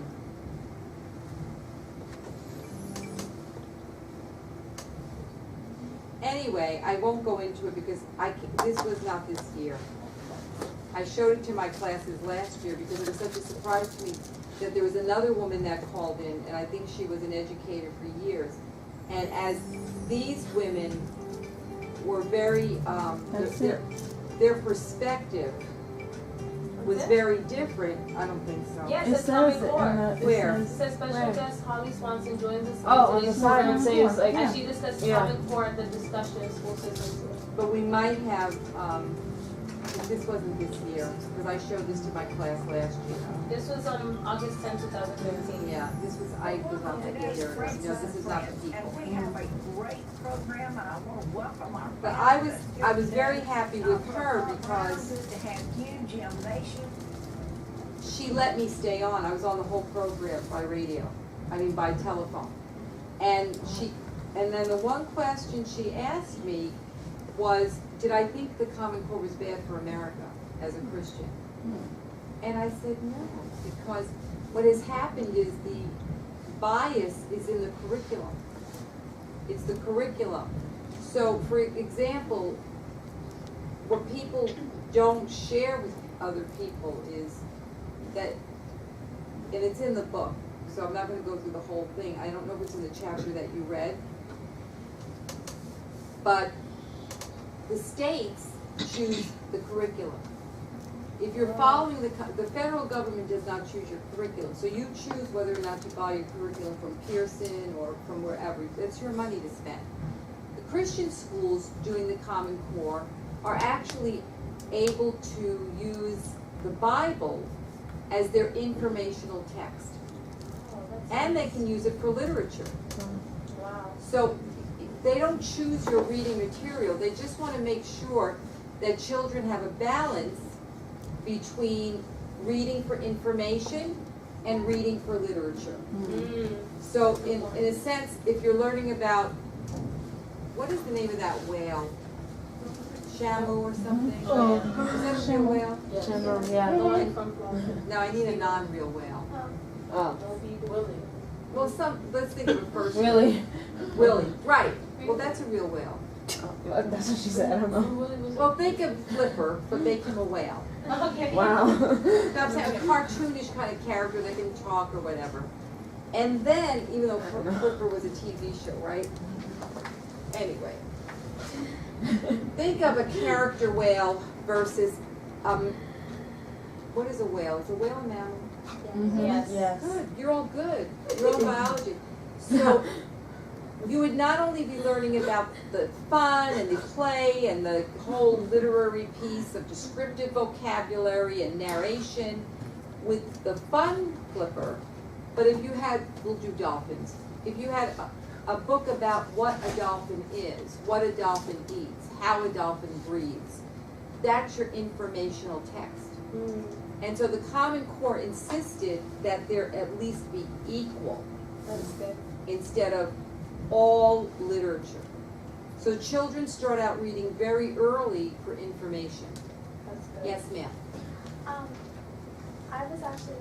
Anyway, I won't go into it because this was not this year. I showed it to my classes last year because it was such a surprise to me that there was another woman that called in, and I think she was an educator for years. And as these women were very, their perspective was very different. I don't think so. Yes, It it's coming says it forward. in the. Where? It says special Where? guest Holly Swanson joins us. Oh, on the side it says like. And she discussed Yeah. common core at the discussion in school systems. But we might have, this wasn't this year, because I showed this to my class last year. This was on August 10, 2015. Yeah, this was, I was not that year. No, this is not the people. And we have a great program, and I want to welcome our. But I was very happy with her because To have huge gymnasium. she let me stay on. I was on the whole program by radio, by telephone. And then the one question she asked me was, did I think the Common Core was bad for America as a Christian? And I said no, because what has happened is the bias is in the curriculum. It's the curriculum. So, for example, what people don't share with other people is that, and it's in the book, so I'm not going to go through the whole thing. I don't know if it's in the chapter that you read, but the states choose the curriculum. If you're following the federal government does not choose your curriculum, so you choose whether or not to buy your curriculum from Pearson or from wherever. It's your money to spend. The Christian schools doing the Common Core are actually able to use the Bible as their informational text. And they can use it for literature. Wow. So they don't choose your reading material. They just want to make sure that children have a balance between reading for information and reading for literature. So in a sense, if you're learning about, what is the name of that whale? Shamu or something? Oh. Is that a real whale? Shamu, yeah. The one from Florida. No, I need a non-real whale. Oh. Willie. Well, let's think of a person. Really? Willie, right. Well, that's a real whale. That's what she said. I don't know. Well, think of Flipper, but make him a whale. Okay. Wow. No, I'm saying a cartoonish kind of character that can talk or whatever. And then, even though Flipper was a TV show, right? Anyway. Think of a character whale versus, what is a whale? Is a whale a mammal? Yes. Yes. Good, you're all good. You're all biology. So, you would not only be learning about the fun and the play and the whole literary piece of descriptive vocabulary and narration with the fun Flipper, but if you had, we'll do dolphins, if you had a book about what a dolphin is, what a dolphin eats, how a dolphin breathes, that's your informational text. And so the Common Core insisted that there at least be equal instead of all literature. So children start out reading very early for information. That's good. Yes, ma'am. I was actually,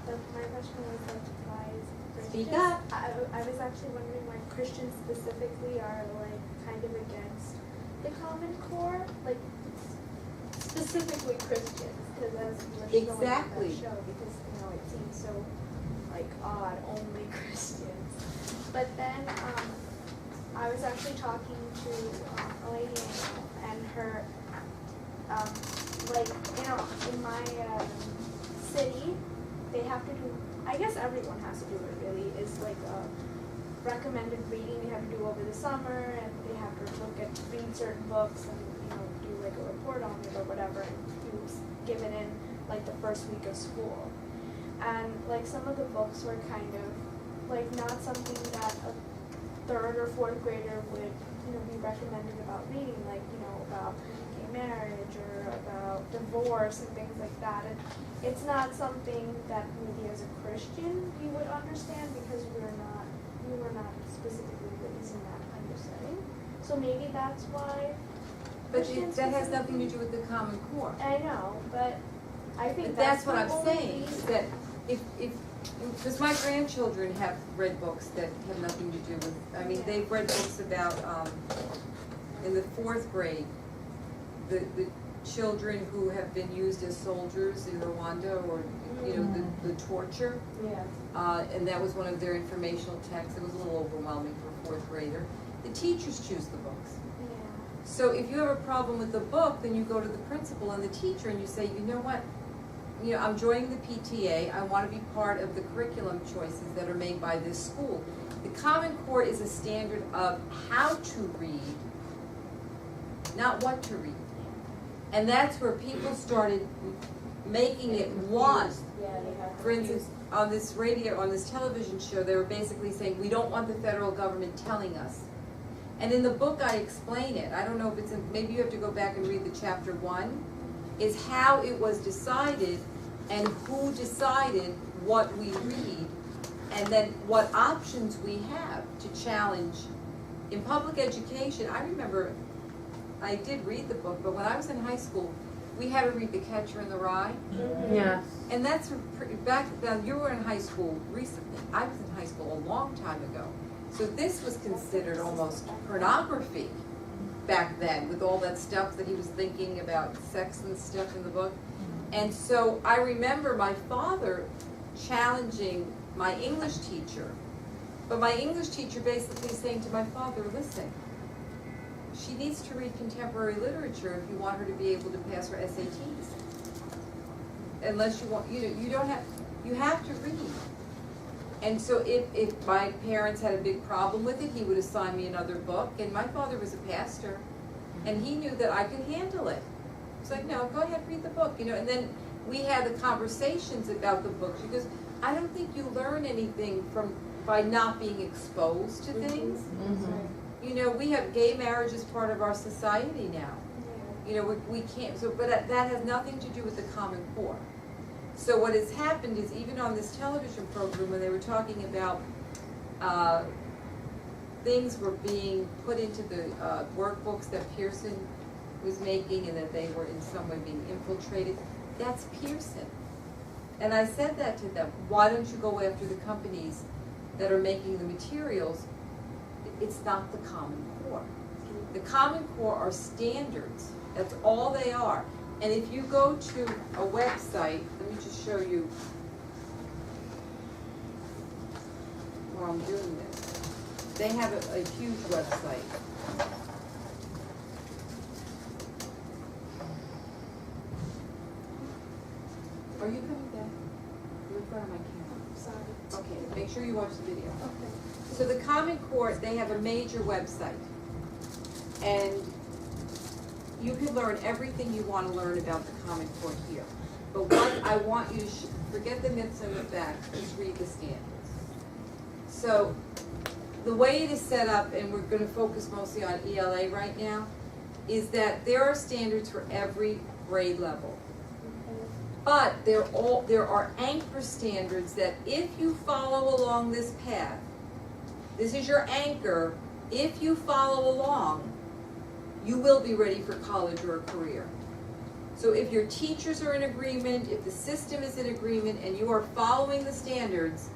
my question was like, why is Speak Christians? up. I was actually wondering why Christians specifically are like kind of against the Common Core, like specifically Christians, because as we're showing on Exactly. that show, because it seems so like odd, only Christians. But then I was actually talking to a lady I know, and her, like, in my city, they have to do, I guess everyone has to do it really, is like recommended reading they have to do over the summer, and they have to read certain books and, do like a report on it or whatever, and you give it in like the first week of school. And like some of the books were kind of like not something that a third or fourth grader would, be recommended about reading, like, about gay marriage or about divorce and things like that. And it's not something that maybe as a Christian you would understand because we were not specifically raised in that kind of setting. So maybe that's why. But that has nothing to do with the Common Core. I know, but I think But that's what I'm saying, is that because my grandchildren have read books that have nothing to do with, they've read books about, in the 4th grade, the children who have been used as soldiers in Rwanda, or, the torture. Yeah. And that was one of their informational texts. It was a little overwhelming for a 4th grader. The teachers choose the books. Yeah. So if you have a problem with the book, then you go to the principal and the teacher and you say, you know what? I'm joining the PTA. I want to be part of the curriculum choices that are made by this school. The Common Core is a standard of how to read, not what to read. And that's where people started making it one. Yeah, they have. For instance, on this radio, on this television show, they were basically saying, we don't want the federal government telling us. And in the book, I explain it. I don't know if it's in, maybe you have to go back and read the chapter 1, is how it was decided and who decided what we read, and then what options we have to challenge. In public education, I remember, I did read the book, but when I was in high school, we had to read The Catcher in the Rye. Mm-hmm. Yeah. And that's back then. You were in high school recently. I was in high school a long time ago. So this was considered almost pornography back then, with all that stuff that he was thinking about sex and stuff in the book. And so I remember my father challenging my English teacher, but my English teacher basically saying to my father, listen, she needs to read contemporary literature if you want her to be able to pass her SATs. Unless you want, you have to read. And so if my parents had a big problem with it, he would assign me another book. And my father was a pastor, and he knew that I could handle it. It's like, no, go ahead, read the book, And then we had the conversations about the books, because I don't think you learn anything by not being exposed to things. Mm-hmm. We have gay marriage as part of our society now. We can't. So, but that has nothing to do with the Common Core. So what has happened is, even on this television program, when they were talking about things were being put into the workbooks that Pearson was making, and that they were in some way being infiltrated, that's Pearson. And I said that to them, why don't you go after the companies that are making the materials? It's not the Common Core. The Common Core are standards. That's all they are. And if you go to a website, let me just show you where I'm doing this. They have a huge website. Are you coming back? You're in front of my camera. Sorry. Okay, make sure you watch the video. Okay. So the Common Core, they have a major website. And you can learn everything you want to learn about the Common Core here. But what I want you to forget the myths and the facts, just read the standards. So the way it is set up, and we're going to focus mostly on ELA right now, is that there are standards for every grade level. But there are anchor standards that if you follow along this path, this is your anchor, if you follow along, you will be ready for college or a career. So if your teachers are in agreement, if the system is in agreement, and you are following the standards,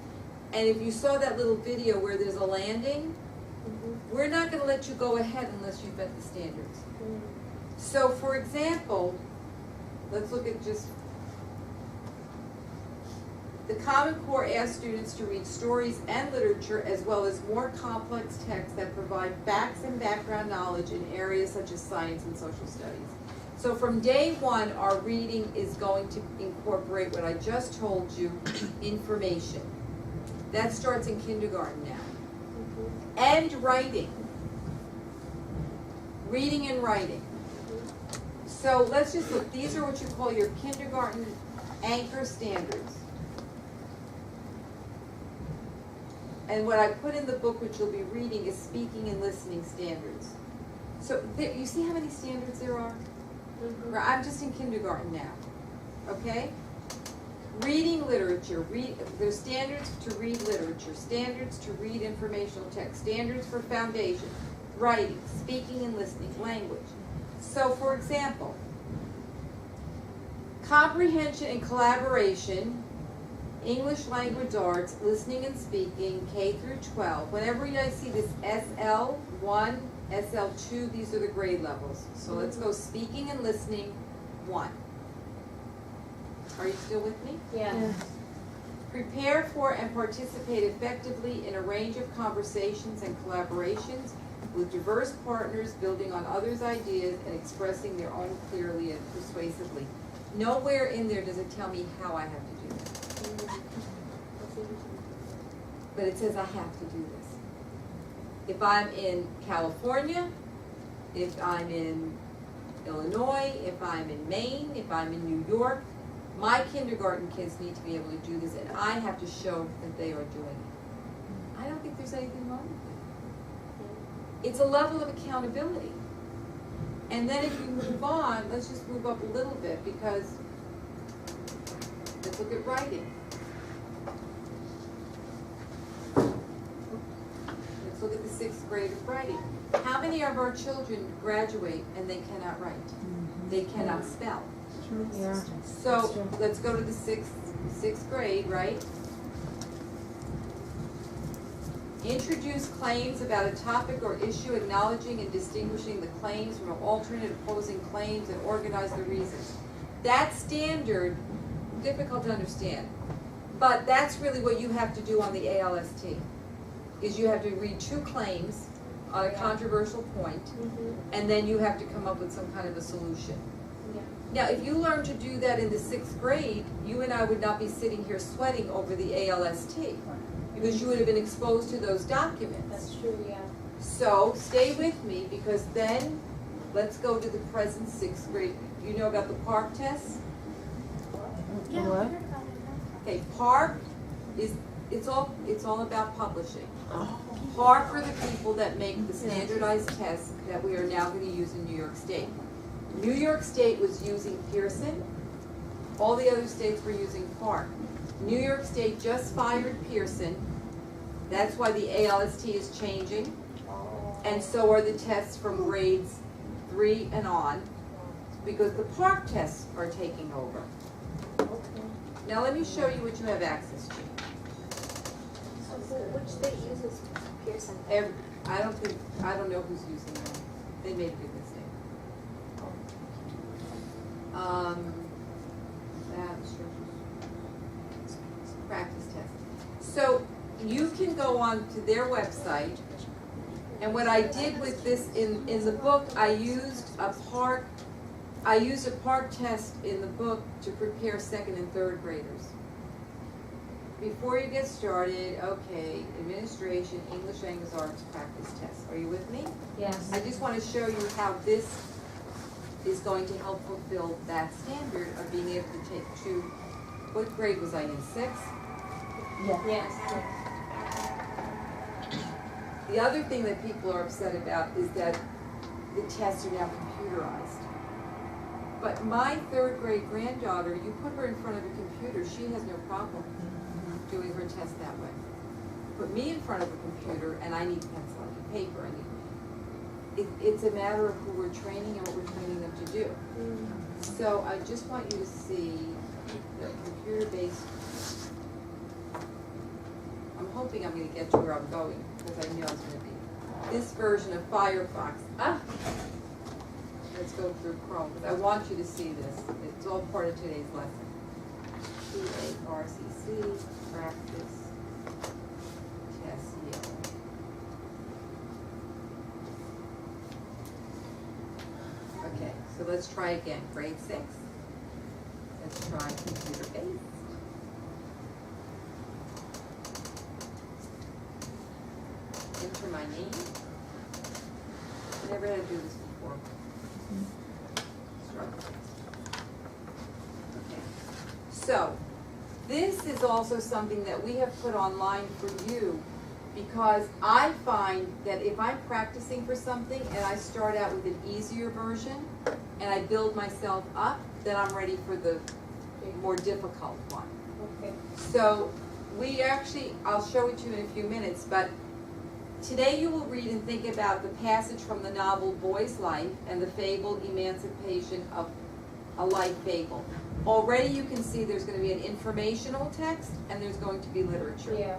and if you saw that little video where there's a landing, we're not going to let you go ahead unless you've met the standards. So for example, let's look at just The Common Core asks students to read stories and literature as well as more complex texts that provide facts and background knowledge in areas such as science and social studies. So from day one, our reading is going to incorporate what I just told you, information. That starts in kindergarten now. And writing. Reading and writing. So let's just look, these are what you call your kindergarten anchor standards. And what I put in the book, which you'll be reading, is speaking and listening standards. So there, you see how many standards there are? I'm just in kindergarten now, okay? Reading literature, there's standards to read literature, standards to read informational text, standards for foundation, writing, speaking and listening, language. So for example, comprehension and collaboration, English language arts, listening and speaking, K through 12. Whenever you guys see this SL1, SL2, these are the grade levels. So let's go speaking and listening, 1. Are you still with me? Yeah. Prepare for and participate effectively in a range of conversations and collaborations with diverse partners, building on others' ideas and expressing their own clearly and persuasively. Nowhere in there does it tell me how I have to do that. But it says I have to do this. If I'm in California, if I'm in Illinois, if I'm in Maine, if I'm in New York, my kindergarten kids need to be able to do this, and I have to show that they are doing it. I don't think there's anything wrong with it. It's a level of accountability. And then if you move on, let's just move up a little bit, because let's look at writing. Let's look at the 6th grade of writing. How many of our children graduate and they cannot write? They cannot spell. Yeah. So let's go to the sixth grade, right? Introduce claims about a topic or issue, acknowledging and distinguishing the claims from alternate opposing claims, and organize the reasons. That standard, difficult to understand, but that's really what you have to do on the ALST, is you have to read 2 claims on a controversial point, and then you have to come up with some kind of a solution. Now, if you learn to do that in the 6th grade, you and I would not be sitting here sweating over the ALST, because you would have been exposed to those documents. That's true, yeah. So, stay with me, because then, let's go to the present 6th grade. You know about the PARC test? Yeah, What? I heard about it. Okay, PARC is, it's all about publishing. PARC are the people that make the standardized tests that we are now going to use in New York State. New York State was using Pearson. All the other states were using PARC. New York State just fired Pearson. That's why the ALST is changing. And so are the tests from grades 3 and on, because the PARC tests are taking over. Now let me show you what you have access to. So which state uses Pearson? I don't know who's using them. They made a big mistake. Practice test. So you can go on to their website, and what I did with this in the book, I used a PARC test in the book to prepare 2nd and 3rd graders. Before you get started, okay, administration, English language arts practice test. Are you with me? Yes. I just want to show you how this is going to help fulfill that standard of being able to take 2. What grade was I in? 6? Yeah. Yes. The other thing that people are upset about is that the tests are now computerized. But my 3rd grade granddaughter, you put her in front of a computer, she has no problem doing her test that way. Put me in front of a computer and I need pencil, I need paper, it's a matter of who we're training and what we're training them to do. So I just want you to see the computer-based. I'm hoping I'm going to get to where I'm going, because I know it's going to be this version of Firefox. Let's go through Chrome, because I want you to see this. It's all part of today's lesson. RCC, practice, test yellow. Okay, so let's try again, grade 6. Let's try computer-based. Enter my name. Never had to do this before. Okay. So, this is also something that we have put online for you because I find that if I'm practicing for something and I start out with an easier version and I build myself up, then I'm ready for the more difficult one. Okay. So, we actually, I'll show it to you in a few minutes, but today you will read and think about the passage from the novel Boy's Life and the fable Emancipation of a Life Fable. Already you can see there's going to be an informational text and there's going to be literature. Yeah.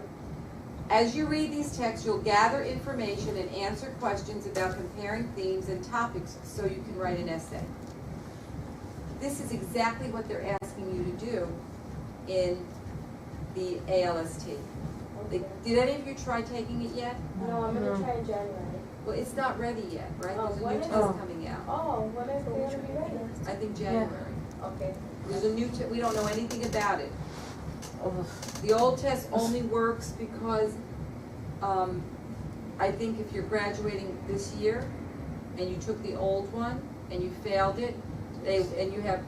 As you read these texts, you'll gather information and answer questions about comparing themes and topics so you can write an essay. This is exactly what they're asking you to do in the ALST. Did any of you try taking it yet? No, I'm gonna try in January. Well, it's not ready yet, right? Oh, There's a when new is test it? coming out. Oh, when is it gonna be ready? I think January. Okay. There's a new we don't know anything about it. The old test only works because I think if you're graduating this year and you took the old one and you failed it, and you have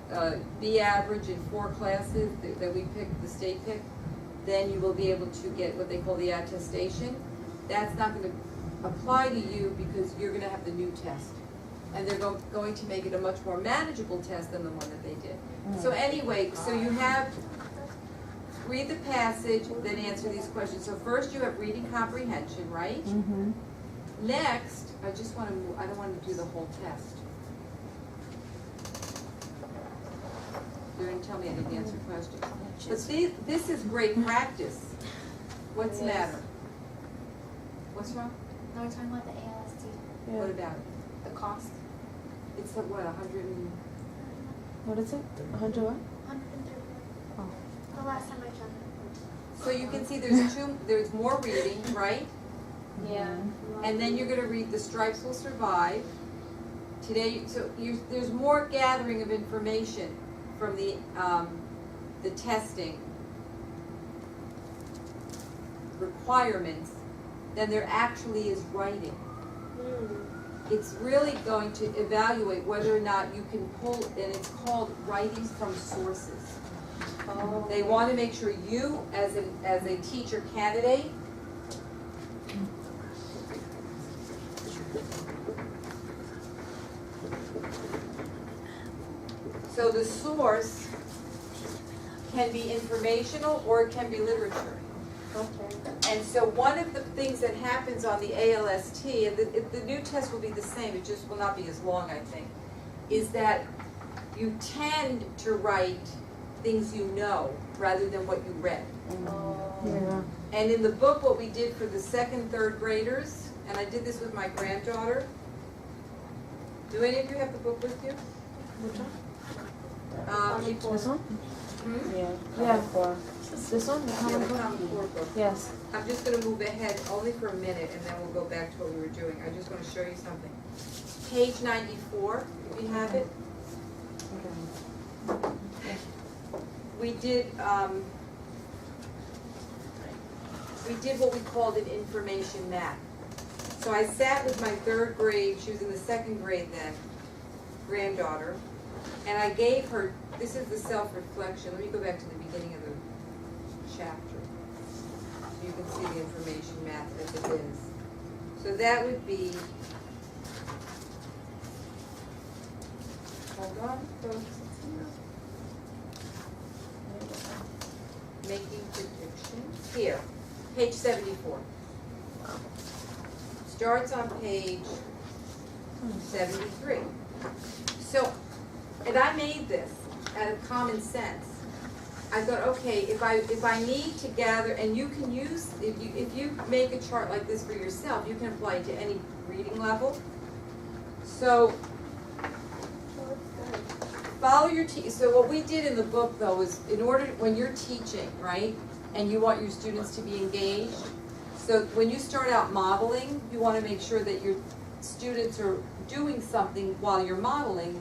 B average in 4 classes that we picked, the state picked, then you will be able to get what they call the attestation. That's not going to apply to you because you're going to have the new test. And they're going to make it a much more manageable test than the one that they did. So anyway, so you have, read the passage, then answer these questions. So first you have reading comprehension, right? Mm-hmm. Next, I don't want to do the whole test. You're going to tell me I didn't answer questions. But see, this is great practice. What's the matter? What's wrong? No, we're talking about the ALST. What about it? The cost. It's like, what, 100 and... What is it? 100 what? 130. Oh. The last time I checked. So you can see there's more reading, right? Yeah. And then you're going to read The Stripes Will Survive. Today, there's more gathering of information from the testing requirements than there actually is writing. It's really going to evaluate whether or not you can pull, and it's called writing from sources. Oh. They want to make sure you, as a teacher candidate, so the source can be informational or it can be literature. Okay. And so one of the things that happens on the ALST, and the new test will be the same, it just will not be as long, I think, is that you tend to write things you know rather than what you read. Yeah. And in the book, what we did for the 2nd, 3rd graders, and I did this with my granddaughter. Do any of you have the book with you? Which one? This one? Hmm? Yeah. This one? The Yeah, Common the Core? Common Core book. Yes. I'm just going to move ahead only for a minute, and then we'll go back to what we were doing. I just want to show you something. Page 94, if you have it. Okay. We did what we called an information map. So I sat with my 3rd grade, she was in the 2nd grade then, granddaughter, and I gave her, this is the self-reflection. Let me go back to the beginning of the chapter. So you can see the information map as it is. So that would be, hold on, folks. Making predictions. Here, page 74. Starts on page 73. So, and I made this out of common sense. I thought, okay, if I need to gather, and you can use, if you make a chart like this for yourself, you can apply it to any reading level. So, follow your so what we did in the book though is when you're teaching, right, and you want your students to be engaged, so when you start out modeling, you want to make sure that your students are doing something while you're modeling,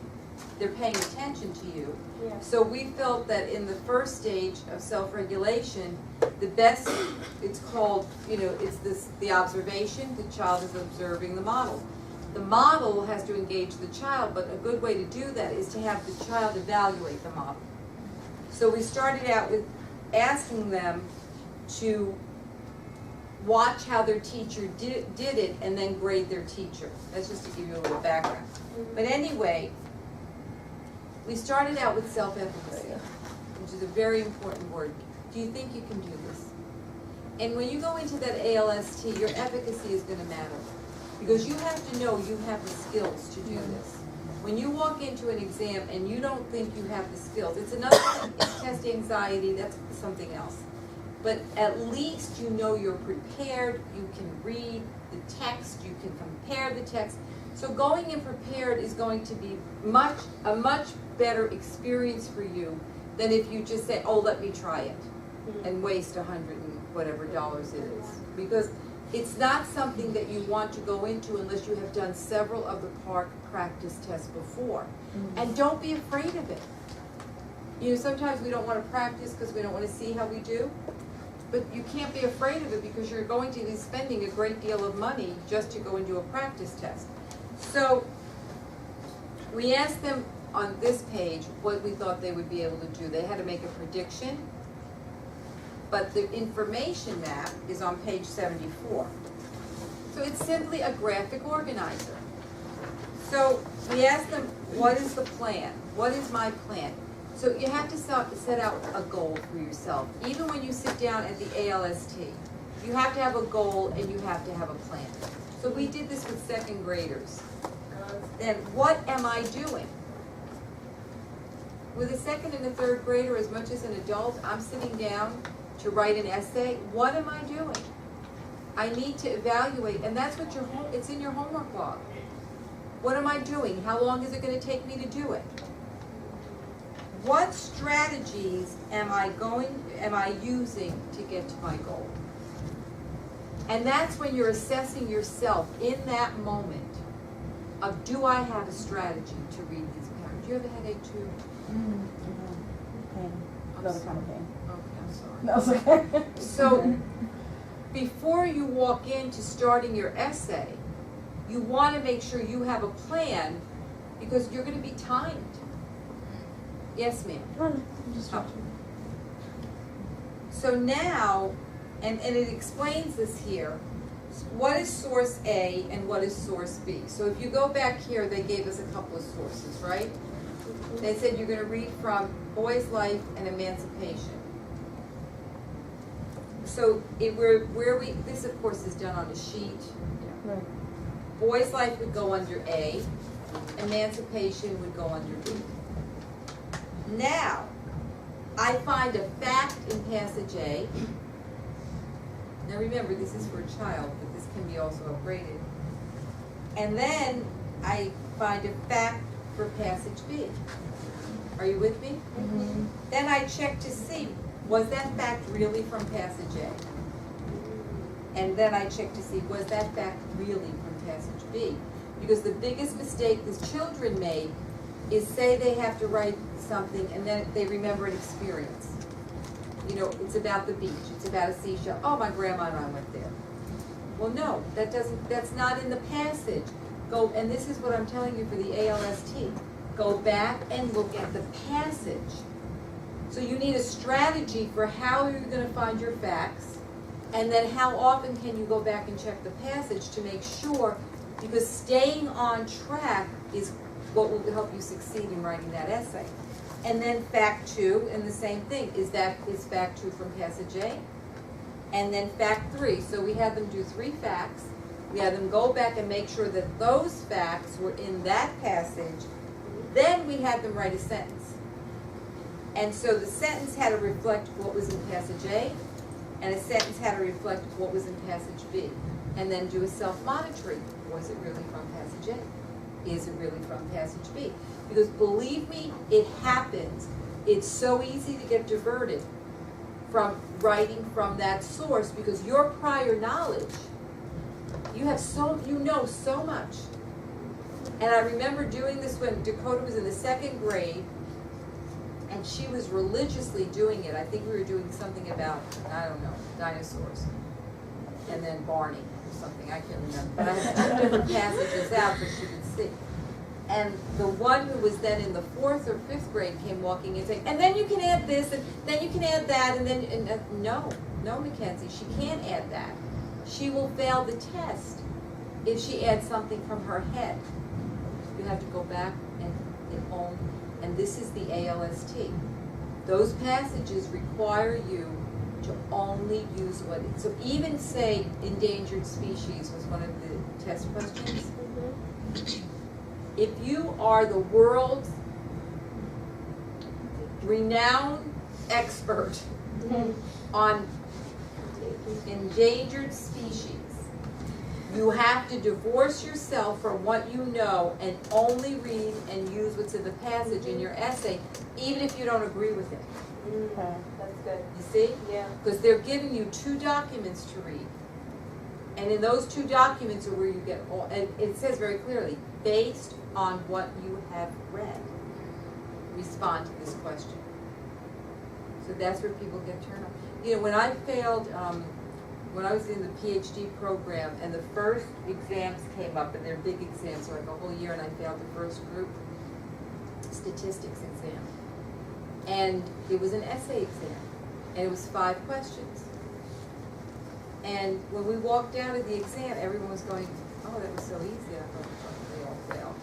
they're paying attention to you. Yeah. So we felt that in the first stage of self-regulation, the best, it's called, it's the observation, the child is observing the model. The model has to engage the child, but a good way to do that is to have the child evaluate the model. So we started out with asking them to watch how their teacher did it and then grade their teacher. That's just to give you a little background. But anyway, we started out with self-efficacy, which is a very important word. Do you think you can do this? And when you go into that ALST, your efficacy is going to matter. Because you have to know you have the skills to do this. When you walk into an exam and you don't think you have the skills, it's another thing, it's test anxiety, that's something else. But at least you know you're prepared, you can read the text, you can compare the text. So going in prepared is going to be a much better experience for you than if you just say, oh, let me try it, and waste $100 and whatever dollars it is. Because it's not something that you want to go into unless you have done several of the practice tests before. And don't be afraid of it. Sometimes we don't want to practice because we don't want to see how we do. But you can't be afraid of it because you're going to be spending a great deal of money just to go and do a practice test. So we asked them on this page what we thought they would be able to do. They had to make a prediction. But the information map is on page 74. So it's simply a graphic organizer. So we asked them, what is the plan? What is my plan? So you have to set out a goal for yourself. Even when you sit down at the ALST, you have to have a goal and you have to have a plan. So we did this with second graders. Then what am I doing? With a second and a third grader, as much as an adult, I'm sitting down to write an essay. What am I doing? I need to evaluate, and that's what it's in your homework log. What am I doing? How long is it going to take me to do it? What strategies am I using to get to my goal? And that's when you're assessing yourself in that moment of, do I have a strategy to read these patterns? Do you have a headache too? Pain. Another kind of pain. Okay, I'm sorry. No, it's okay. So, before you walk into starting your essay, you want to make sure you have a plan because you're going to be timed. Yes, ma'am? I'm just watching. So now, and it explains this here, what is source A and what is source B? So if you go back here, they gave us a couple of sources, right? They said you're going to read from Boy's Life and Emancipation. So this of course is done on a sheet. Right. Boy's Life would go under A, Emancipation would go under B. Now, I find a fact in passage A. Now remember, this is for a child, but this can be also upgraded. And then I find a fact for passage B. Are you with me? Mm-hmm. Then I check to see, was that fact really from passage A? And then I check to see, was that fact really from passage B? Because the biggest mistake the children make is say they have to write something and then they remember an experience. It's about the beach, it's about a seashell. Oh, my grandma and I went there. Well, no, that's not in the passage. And this is what I'm telling you for the ALST. Go back and look at the passage. So you need a strategy for how you're going to find your facts, and then how often can you go back and check the passage to make sure, because staying on track is what will help you succeed in writing that essay. And then fact 2, and the same thing, is fact 2 from passage A? And then fact 3, so we had them do 3 facts, we had them go back and make sure that those facts were in that passage, then we had them write a sentence. And so the sentence had to reflect what was in passage A, and a sentence had to reflect what was in passage B. And then do a self-monitoring, was it really from passage A? is it really from passage B? Because believe me, it happens. It's so easy to get diverted from writing from that source because your prior knowledge, you know so much. And I remember doing this when Dakota was in the 2nd grade, and she was religiously doing it. I think we were doing something about, I don't know, dinosaurs. And then Barney or something, I can't remember. But I had 2 different passages out so she could see. And the one who was then in the 4th or 5th grade came walking in saying, and then you can add this, and then you can add that, and then, no, Mackenzie, she can't add that. She will fail the test if she adds something from her head. You have to go back and own, and this is the ALST. Those passages require you to only use what, so even say endangered species was one of the test questions. If you are the world's renowned expert on endangered species, you have to divorce yourself from what you know and only read and use what's in the passage in your essay, even if you don't agree with it. Okay, that's good. You see? Yeah. Because they're giving you 2 documents to read. And in those 2 documents are where you get all, and it says very clearly, based on what you have read, respond to this question. So that's where people get turned off. You know, when I failed, when I was in the PhD program and the first exams came up, and they're big exams, so like a whole year, and I failed the first group statistics exam. And it was an essay exam, and it was 5 questions. And when we walked down to the exam, everyone was going, oh, that was so easy. I thought, they all failed.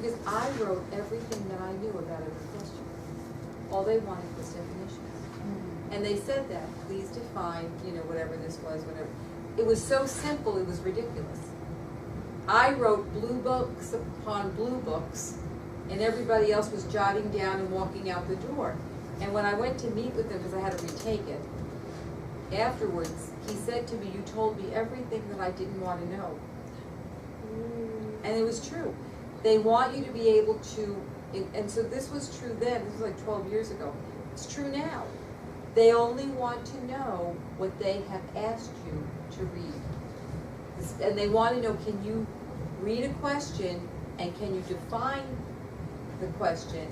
Because I wrote everything that I knew about every question. All they wanted was definitions. And they said that, please define, you know, whatever this was, whatever. It was so simple, it was ridiculous. I wrote blue books upon blue books, and everybody else was jotting down and walking out the door. And when I went to meet with them, because I had to retake it, afterwards, he said to me, you told me everything that I didn't want to know. And it was true. They want you to be able to, and so this was true then, this was like 12 years ago. It's true now. They only want to know what they have asked you to read. And they want to know, can you read a question, and can you define the question,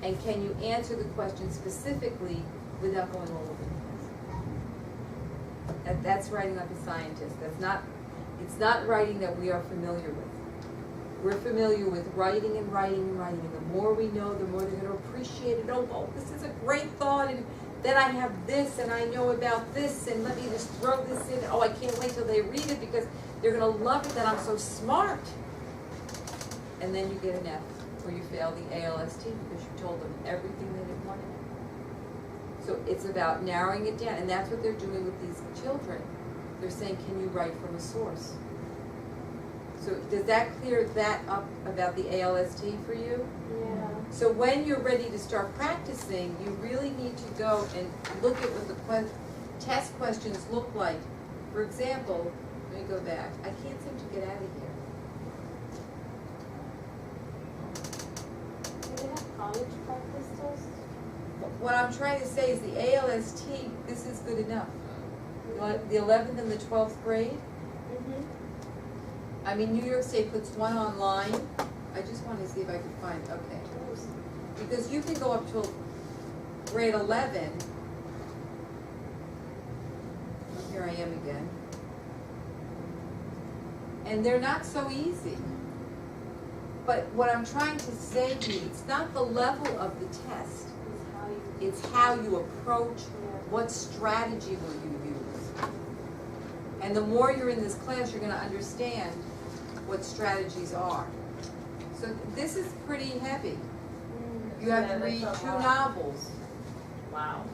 and can you answer the question specifically without going all over the place? That's writing like a scientist. It's not writing that we are familiar with. We're familiar with writing and writing and writing, and the more we know, the more they're going to appreciate it. Oh, this is a great thought, and then I have this, and I know about this, and let me just throw this in. Oh, I can't wait till they read it because they're going to love it that I'm so smart. And then you get an F, or you fail the ALST because you told them everything they didn't want to know. So it's about narrowing it down, and that's what they're doing with these children. They're saying, can you write from a source? So does that clear that up about the ALST for you? Yeah. So when you're ready to start practicing, you really need to go and look at what the test questions look like. For example, let me go back. I can't seem to get out of here. Do they have college practice tests? What I'm trying to say is the ALST, this is good enough. The 11th and the 12th grade. I mean, New York State puts one online. I just want to see if I can find, okay. Because you can go up to grade 11. Here I am again. And they're not so easy. But what I'm trying to say to you, it's not the level of the test. It's how you approach, what strategy will you use. And the more you're in this class, you're going to understand what strategies are. So this is pretty heavy. You have to read 2 novels. Wow.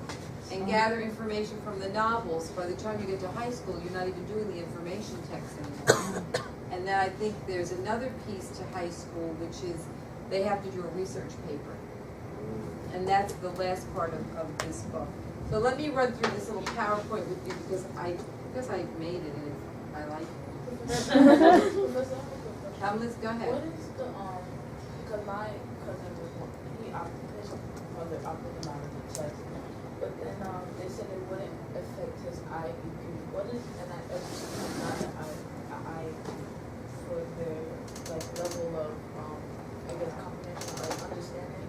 And gather information from the novels. By the time you get to high school, you're not even doing the information text anymore. And then I think there's another piece to high school, which is they have to do a research paper. And that's the last part of this book. So let me run through this little PowerPoint with you because I made it and I like it. Liz, go ahead. What is the because my cousin was one, his mother opted him out of the test. But then they said it wouldn't affect his IEP. What is an IEP for their like level of I guess comprehension, like understanding,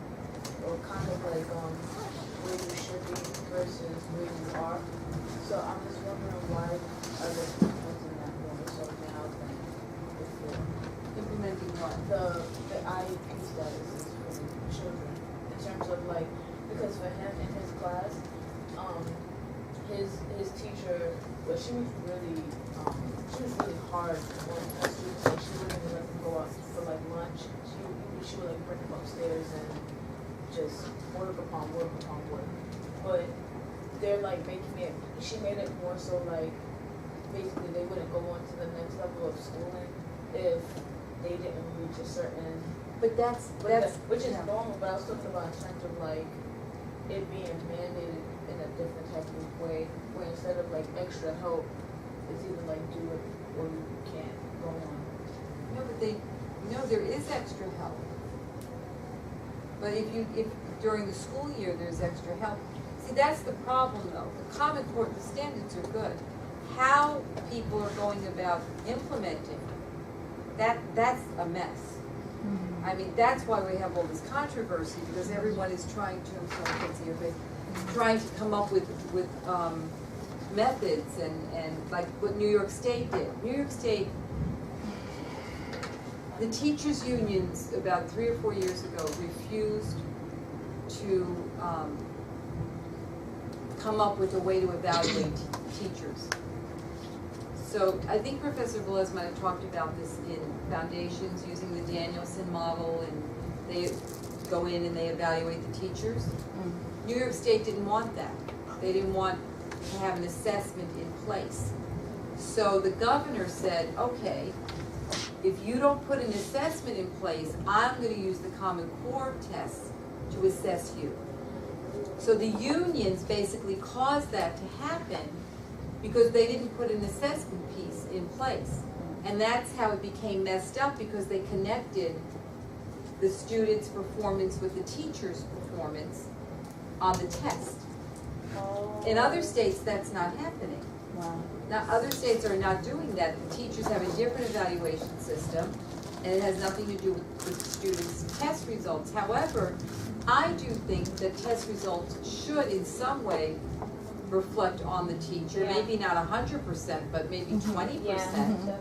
or kind of like where you should be versus where you are. So I'm just wondering why are they implementing that more so now than before? Implementing what? The IEP statuses for the children in terms of like, because for him in his class, his teacher, well, she was really hard on us students. Like, she wouldn't even let them go out for like lunch. She would like bring them upstairs and just work upon work. But they're like making it. She made it more so like basically they wouldn't go on to the next level of schooling if they didn't reach a certain. But that's which is normal. But I was talking about in terms of like it being mandated in a different type of way, where instead of like extra help, it's either like do it or you can't go on. No, but there is extra help. But if during the school year there's extra help, see that's the problem though. The Common Core, the standards are good. How people are going about implementing that's a mess. Mm-hmm. I mean that's why we have all this controversy because everyone is trying to trying to come up with methods and like what New York State did. New York State, the teachers' unions about 3 or 4 years ago refused to come up with a way to evaluate teachers. So I think Professor Velez might have talked about this in foundations using the Danielson model, and they go in and they evaluate the teachers. Mm-hmm. New York State didn't want that. They didn't want to have an assessment in place. So the governor said, okay, if you don't put an assessment in place, I'm going to use the Common Core tests to assess you. So the unions basically caused that to happen because they didn't put an assessment piece in place. And that's how it became messed up because they connected the students' performance with the teacher's performance on the test. In other states, that's not happening. Wow. Now, other states are not doing that. The teachers have a different evaluation system, and it has nothing to do with the students' test results. However, I do think that test results should, in some way, reflect on the teacher. Yeah. Maybe not 100%, but maybe 20%. Yeah, definitely.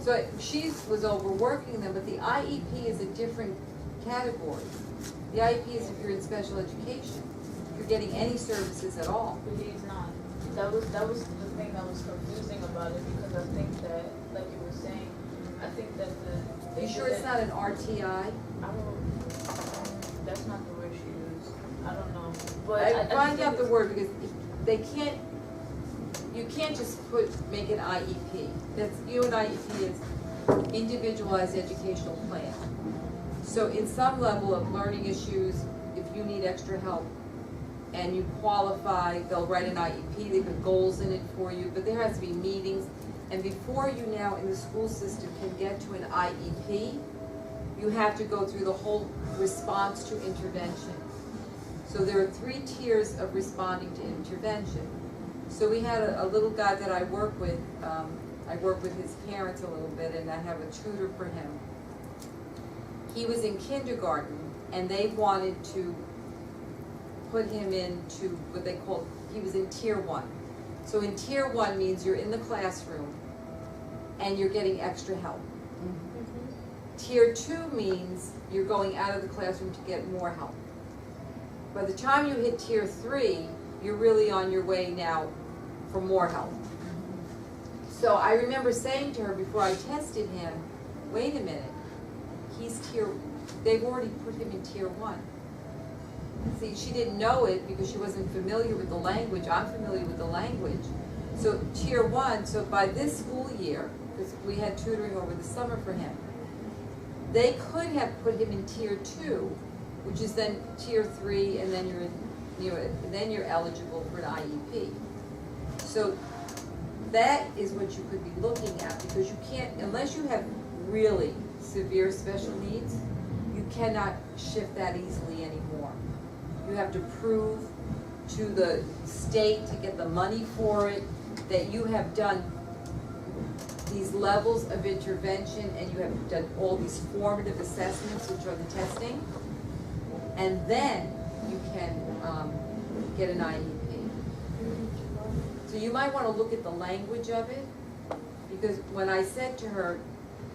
So she was overworking them, but the IEP is a different category. The IEP is if you're in special education. If you're getting any services at all. But he's not. That was the thing that was confusing about it because I think that, like you were saying, I think that Are you sure it's not an RTI? I don't. That's not the word she used. I don't know. But I find out the word because they can't. You can't just make an IEP. That's an IEP is individualized educational plan. So in some level of learning issues, if you need extra help and you qualify, they'll write an IEP, they put goals in it for you, but there has to be meetings. And before you now in the school system can get to an IEP, you have to go through the whole response to intervention. So there are 3 tiers of responding to intervention. So we had a little guy that I work with. I work with his parents a little bit, and I have a tutor for him. He was in kindergarten, and they wanted to put him into what they called, he was in tier 1. So in tier 1 means you're in the classroom, and you're getting extra help. Mm-hmm. Tier 2 means you're going out of the classroom to get more help. By the time you hit tier 3, you're really on your way now for more help. So I remember saying to her before I tested him, wait a minute, they've already put him in tier 1. See, she didn't know it because she wasn't familiar with the language. I'm familiar with the language. So tier 1, so by this school year, because we had tutoring over the summer for him, they could have put him in tier 2, which is then tier 3, and then you're eligible for an IEP. So that is what you could be looking at, because you can't, unless you have really severe special needs, you cannot shift that easily anymore. You have to prove to the state to get the money for it that you have done these levels of intervention and you have done all these formative assessments, which are the testing, and then you can get an IEP. So you might want to look at the language of it, because when I said to her,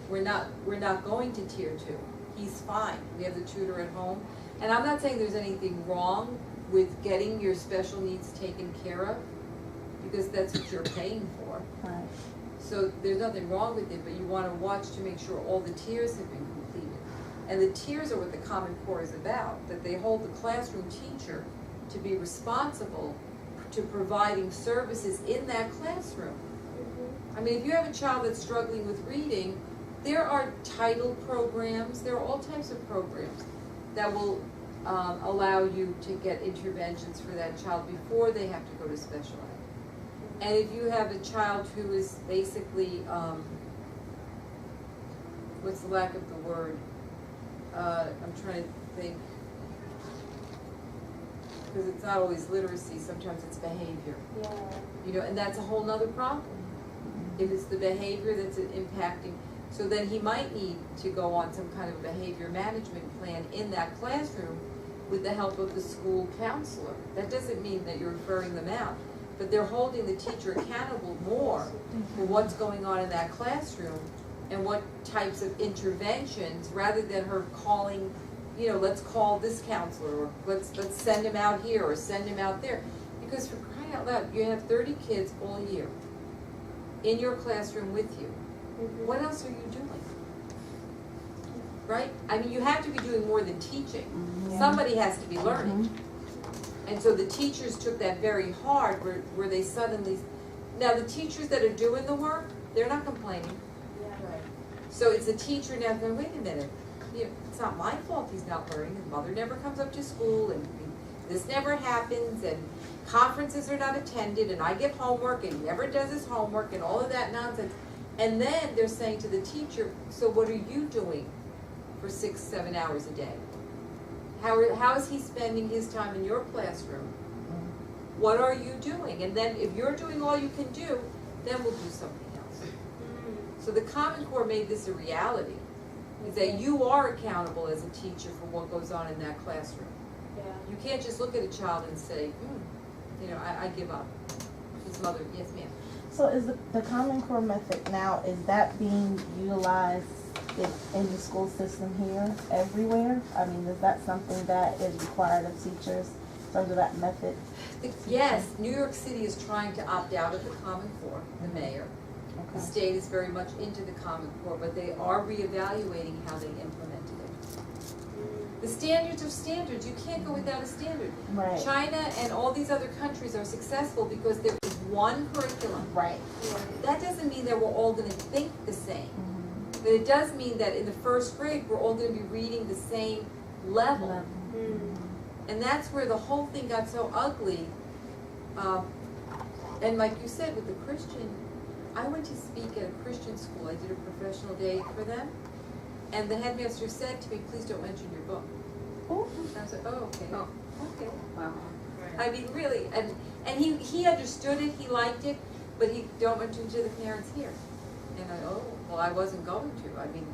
we're not going to tier 2. He's fine. We have the tutor at home. And I'm not saying there's anything wrong with getting your special needs taken care of, because that's what you're paying for. Right. So there's nothing wrong with it, but you want to watch to make sure all the tiers have been completed. And the tiers are what the Common Core is about, that they hold the classroom teacher to be responsible to providing services in that classroom. I mean, if you have a child that's struggling with reading, there are title programs, there are all types of programs that will allow you to get interventions for that child before they have to go to special ed. And if you have a child who is basically, what's the lack of the word? I'm trying to think, because it's not always literacy, sometimes it's behavior. Yeah. You know, and that's a whole nother problem. If it's the behavior that's impacting, so then he might need to go on some kind of behavior management plan in that classroom with the help of the school counselor. That doesn't mean that you're referring them out, but they're holding the teacher accountable more for what's going on in that classroom and what types of interventions, rather than her calling, you know, let's call this counselor, or let's send him out here or send him out there. Because for crying out loud, you have 30 kids all year in your classroom with you. What else are you doing? Right? I mean, you have to be doing more than teaching. Yeah. Somebody has to be learning. And so the teachers took that very hard, where they suddenly, now the teachers that are doing the work, they're not complaining. Yeah. Right. So it's a teacher now going, wait a minute, it's not my fault he's not learning. His mother never comes up to school, and this never happens, and conferences are not attended, and I get homework, and he never does his homework, and all of that nonsense. And then they're saying to the teacher, so what are you doing for 6-7 hours a day? How is he spending his time in your classroom? What are you doing? And then if you're doing all you can do, then we'll do something else. So the Common Core made this a reality, is that you are accountable as a teacher for what goes on in that classroom. Yeah. You can't just look at a child and say, you know, I give up. His mother, yes ma'am. So is the Common Core method now, is that being utilized in the school system here, everywhere? I mean, is that something that is required of teachers in terms of that method? Yes, New York City is trying to opt out of the Common Core, the mayor. The state is very much into the Common Core, but they are reevaluating how they implemented it. The standards are standards. You can't go without a standard. Right. China and all these other countries are successful because there is one curriculum. Right. That doesn't mean that we're all going to think the same. But it does mean that in the first grade, we're all going to be reading the same level. And that's where the whole thing got so ugly. And like you said, with the Christian, I went to speak at a Christian school. I did a professional day for them. And the headmaster said to me, please don't mention your book. And I was like, oh, okay. Oh, okay. Wow. I mean, really. And he understood it. He liked it. But he don't mention to the parents here. And I, oh, well, I wasn't going to. I mean,